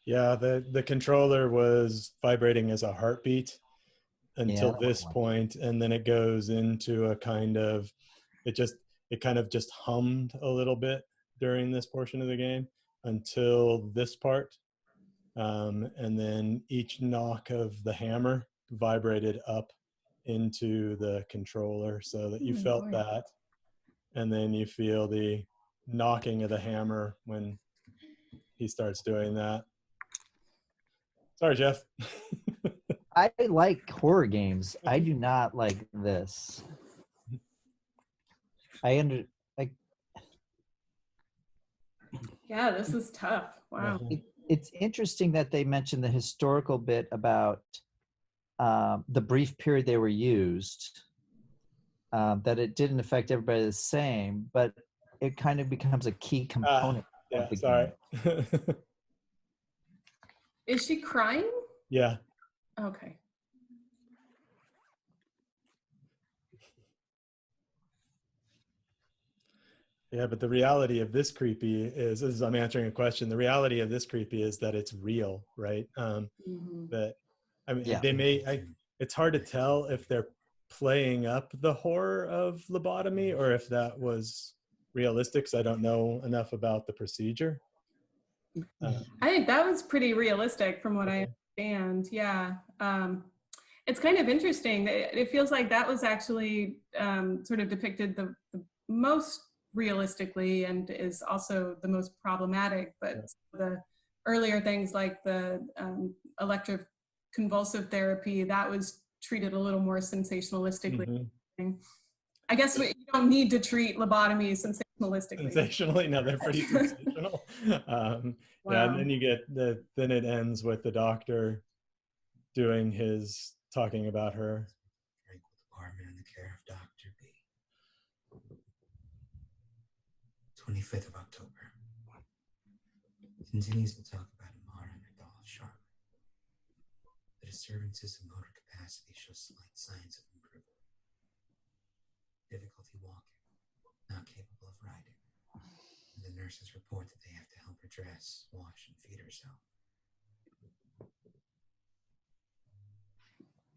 yeah, the controller was vibrating as a heartbeat until this point, and then it goes into a kind of, it it kind of just hummed a little bit during this portion of the game until this part. And then each knock of the hammer vibrated up into the controller so that you felt that. And then you feel the knocking of the hammer when he starts doing that. Sorry, Jeff. I like horror games. I do not like this. Yeah, this is tough. Wow. It's interesting that they mentioned the historical bit about the brief period they were used, that it didn't affect everybody the same, but it kind of becomes a key component of the game. Is she crying? Yeah. Okay. Yeah, but the reality of this creepy is, as I'm answering a question, the reality of this creepy is that it's real, right? That, I mean, it's hard to tell if they're playing up the horror of lobotomy or if that was realistic, because I don't know enough about the procedure. I think that was pretty realistic from what I understand. Yeah. It's kind of interesting. It feels like that was actually sort of depicted the most realistically and is also the most problematic, but the earlier things like the electroconvulsive therapy, that was treated a little more sensationalistically. I guess you don't need to treat lobotomy sensationalistically. Sensationally? No, they're pretty sensational. Yeah, and then you get then it ends with the doctor doing his talking about her. Tranquil department in the care of Dr. B. 25th of October. Continues to talk about Amara and her doll, Charlotte. The disturbances in motor capacity show slight signs of improvement. Difficulty walking, not capable of riding. And the nurses report that they have to help her dress, wash, and feed herself.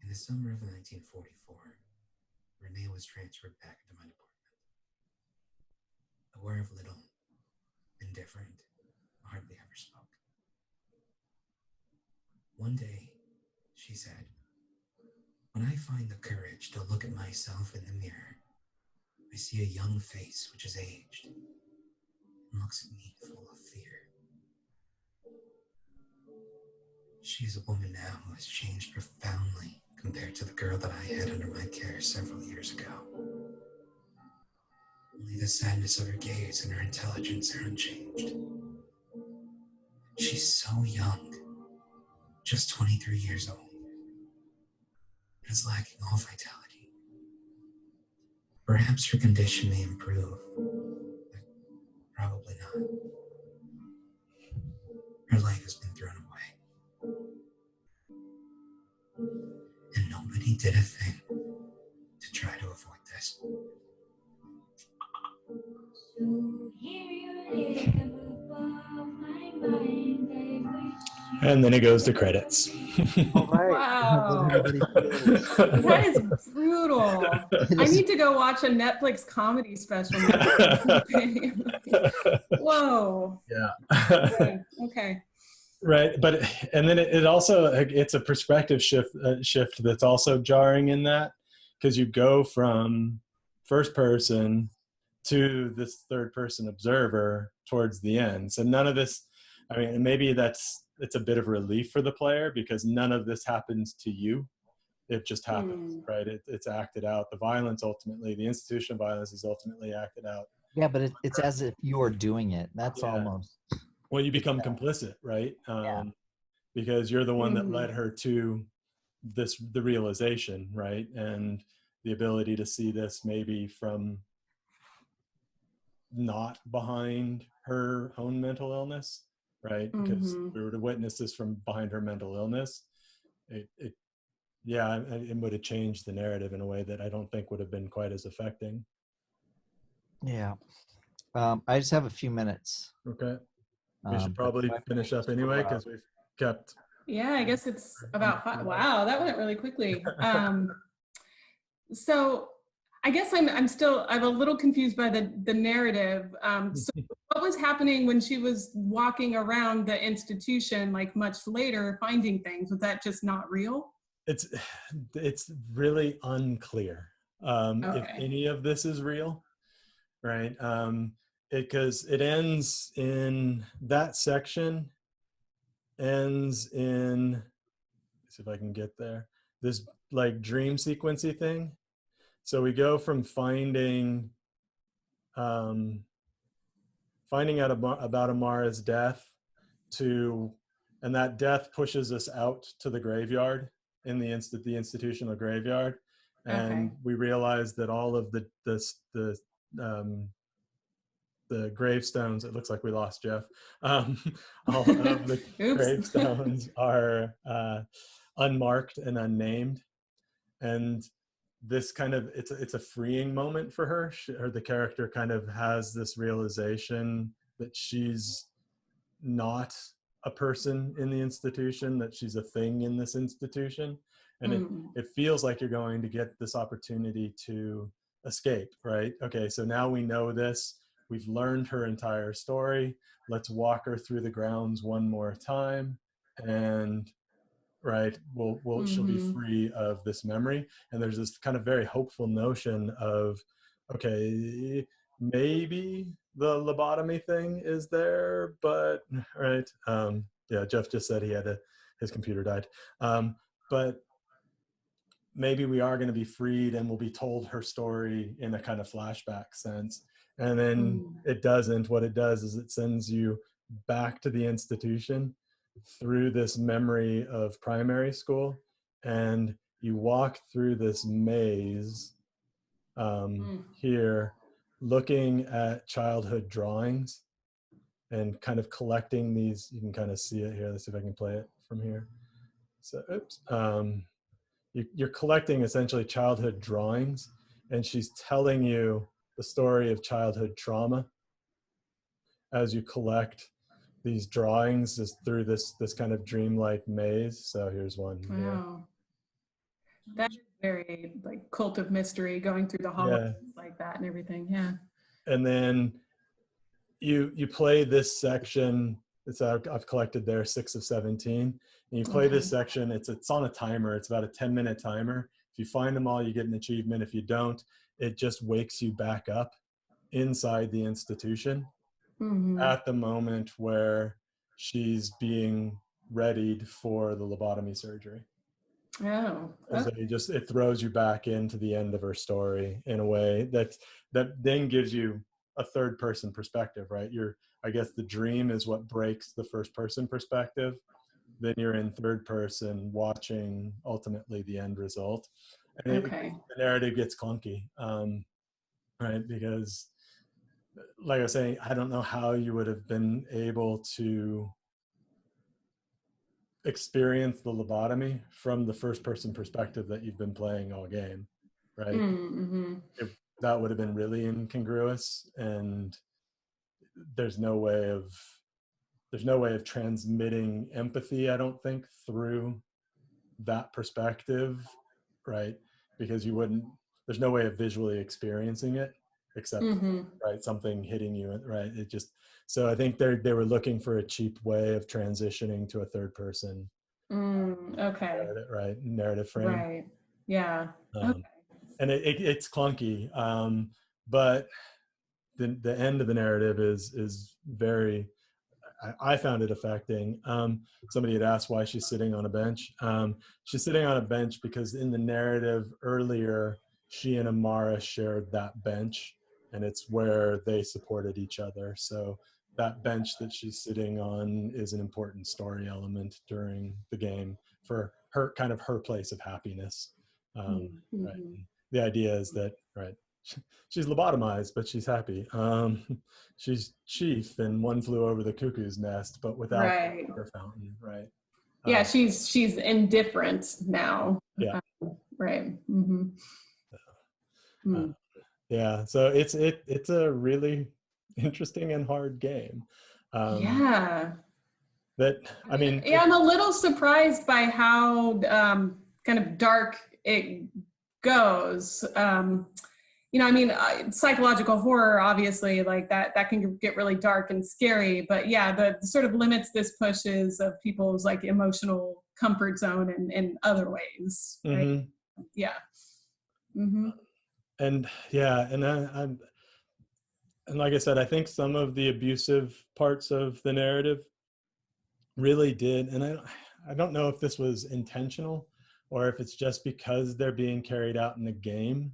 In the summer of 1944, Renee was transferred back into my department. Aware of little, indifferent, hardly ever spoke. One day, she said, "When I find the courage to look at myself in the mirror, I see a young face which is aged and looks at me full of fear." She is a woman now who has changed profoundly compared to the girl that I had under my care several years ago. Only the sadness of her gaze and her intelligence are unchanged. She's so young, just 23 years old, and is lacking all vitality. Perhaps her condition may improve, but probably not. Her life has been thrown away. And nobody did a thing to try to avoid this. And then it goes to credits. All right. Wow. That is brutal. I need to go watch a Netflix comedy special. Whoa. Yeah. Okay. Right, but and then it also, it's a perspective shift that's also jarring in that, because you go from first person to this third person observer towards the end. So none of this, I mean, maybe it's a bit of relief for the player because none of this happens to you. It just happens, right? It's acted out. The violence ultimately, the institution of violence is ultimately acted out. Yeah, but it's as if you're doing it. That's almost. Well, you become complicit, right? Because you're the one that led her to the realization, right? And the ability to see this maybe from not behind her own mental illness, right? Because we were to witness this from behind her mental illness. It would have changed the narrative in a way that I don't think would have been quite as affecting. Yeah. I just have a few minutes. Okay. We should probably finish up anyway because we've kept. Yeah, I guess it's about 5. Wow, that went really quickly. So I guess I'm a little confused by the narrative. So what was happening when she was walking around the institution, like much later, finding things? Was that just not real? It's really unclear if Okay. any of this is real, right? Because it ends in that section, ends in, let's see if I can get there, this like dream sequency thing. So we go from finding out about Amara's death to, and that death pushes us out to the graveyard in the institutional graveyard, and Okay. we realize that all of the gravestones, it looks like we lost Jeff, all of the gravestones are unmarked and unnamed, and this kind of, it's a freeing moment for her. The character kind of has this realization that she's not a person in the institution, that she's a thing in this institution, and it feels like you're going to get this opportunity to escape, right? Okay, so now we know this, we've learned her entire story, let's walk her through the grounds one more time, and right, she'll be free of this memory. And there's this kind of very hopeful notion of, okay, maybe the lobotomy thing is there, but right, yeah, Jeff just said his computer died, but maybe we are going to be freed and we'll be told her story in a kind of flashback sense. And then it doesn't. What it does is it sends you back to the institution through this memory of primary school, and you walk through this maze here, looking at childhood drawings and kind of collecting these. You can kind of see it here. Let's see if I can play it from here. So, oops. You're collecting essentially childhood drawings, and she's telling you the story of childhood trauma as you collect these drawings just through this kind of dreamlike maze. So here's one here. Wow. That's very like cult of mystery, going through the hallways like that and everything. Yeah. And then you play this section. I've collected there 6 of 17. And you play this section. It's on a timer. It's about a 10-minute timer. If you find them all, you get an achievement. If you don't, it just wakes you back up inside the institution at the moment where she's being readied for the lobotomy surgery. Oh, okay. So it throws you back into the end of her story in a way that then gives you a third person perspective, right? I guess the dream is what breaks the first person perspective. Then you're in third person watching ultimately the end result. And the narrative gets clunky, right? Because like I was saying, I don't know how you would have been able to experience the lobotomy from the first person perspective that you've been playing all game, right? That would have been really incongruous, and there's no way of transmitting empathy, I don't think, through that perspective, right? Because there's no way of visually experiencing it except right, something hitting you, right? So I think they were looking for a cheap way of transitioning to a third person narrative frame, right, yeah. And it's clunky, but the end of the narrative is very, I found it affecting. Somebody had asked why she's sitting on a bench. She's sitting on a bench because in the narrative earlier, she and Amara shared that bench, and it's where they supported each other. So that bench that she's sitting on is an important story element during the game for her, kind of her place of happiness. Right. The idea is that, right, she's lobotomized, but she's happy. She's chief in One Flew Over the Cuckoo's Nest, but without the water fountain, right? Yeah, she's indifferent now. Yeah. Right. Yeah, so it's a really interesting and hard game. That, I mean, yeah, I'm a little surprised by how kind of dark it goes. you know, I mean, psychological horror, obviously, like that can get really dark and scary. But yeah, the sort of limits this pushes of people's like emotional comfort zone in other ways, right? Mm-hmm. Yeah. Mm-hmm. And yeah, and and like I said, I think some of the abusive parts of the narrative really did, and I don't know if this was intentional or if it's just because they're being carried out in a game,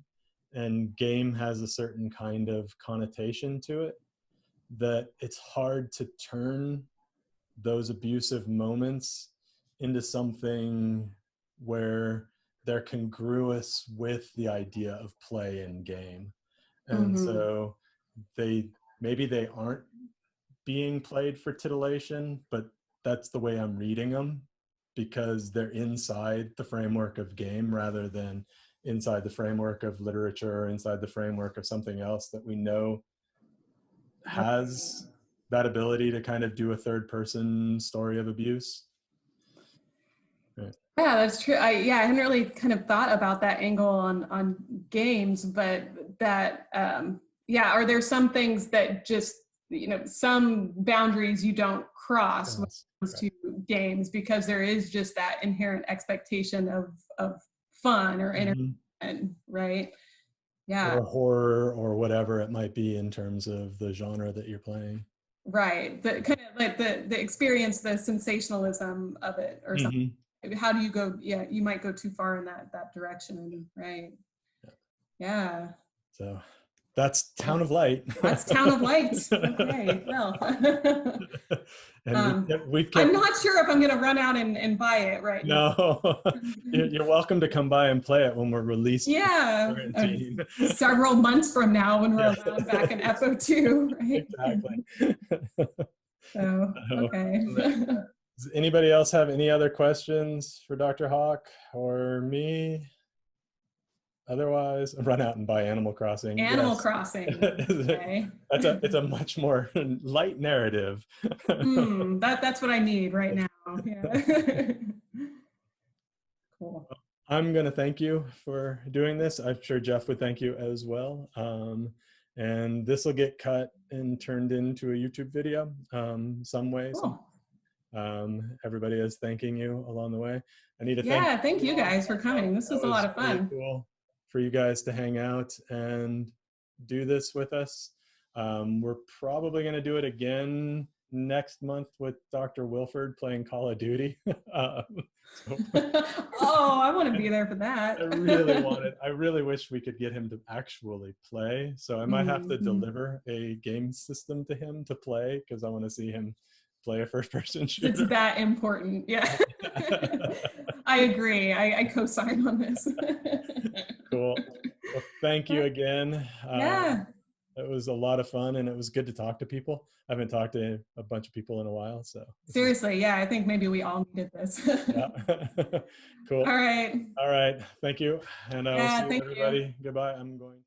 and game has a certain kind of connotation to it, that it's hard to turn those abusive moments into something where they're congruous with the idea of play and game. And Mm-hmm. so maybe they aren't being played for titillation, but that's the way I'm reading them, because they're inside the framework of game rather than inside the framework of literature or inside the framework of something else that we know has that ability to kind of do a third person story of abuse. Right. Yeah, that's true. I hadn't really kind of thought about that angle on games, but that yeah, are there some things that just, you know, some boundaries you don't cross when it comes to games, because there is just that inherent expectation of fun or entertainment, right? Yeah. Or horror or whatever it might be in terms of the genre that you're playing. Right. The kind of like the experience, the sensationalism of it or something. How do you go? Yeah, you might go too far in that direction, right? Yeah. So that's Town of Light. That's Town of Light. Okay, well. And we've kept, I'm not sure if I'm going to run out and buy it right now. No, you're welcome to come by and play it when we're released. Yeah, several months from now when we're allowed back in FO2, right? Exactly. So, okay. Does anybody else have any other questions for Dr. Hawk or me? Otherwise, run out and buy Animal Crossing. Animal Crossing. Okay. It's a much more light narrative. That's what I need right now. Yeah. Cool. I'm going to thank you for doing this. I'm sure Jeff would thank you as well. And this will get cut and turned into a YouTube video some way. Cool. Everybody is thanking you along the way. I need to thank you guys for coming. This was a lot of fun. Really cool for you guys to hang out and do this with us. We're probably going to do it again next month with Dr. Wilford playing Call of Duty. Oh, I want to be there for that. I really wish we could get him to actually play. So I might have to deliver a game system to him to play, because I want to see him play a first-person shooter. It's that important. Yeah. I agree. I co-sign on this. Cool. Well, thank you again. Yeah. It was a lot of fun, and it was good to talk to people. I haven't talked to a bunch of people in a while, so. Seriously, yeah, I think maybe we all needed this. Yeah. Cool. All right. All right. Thank you. And I'll see you, everybody. Goodbye. I'm going.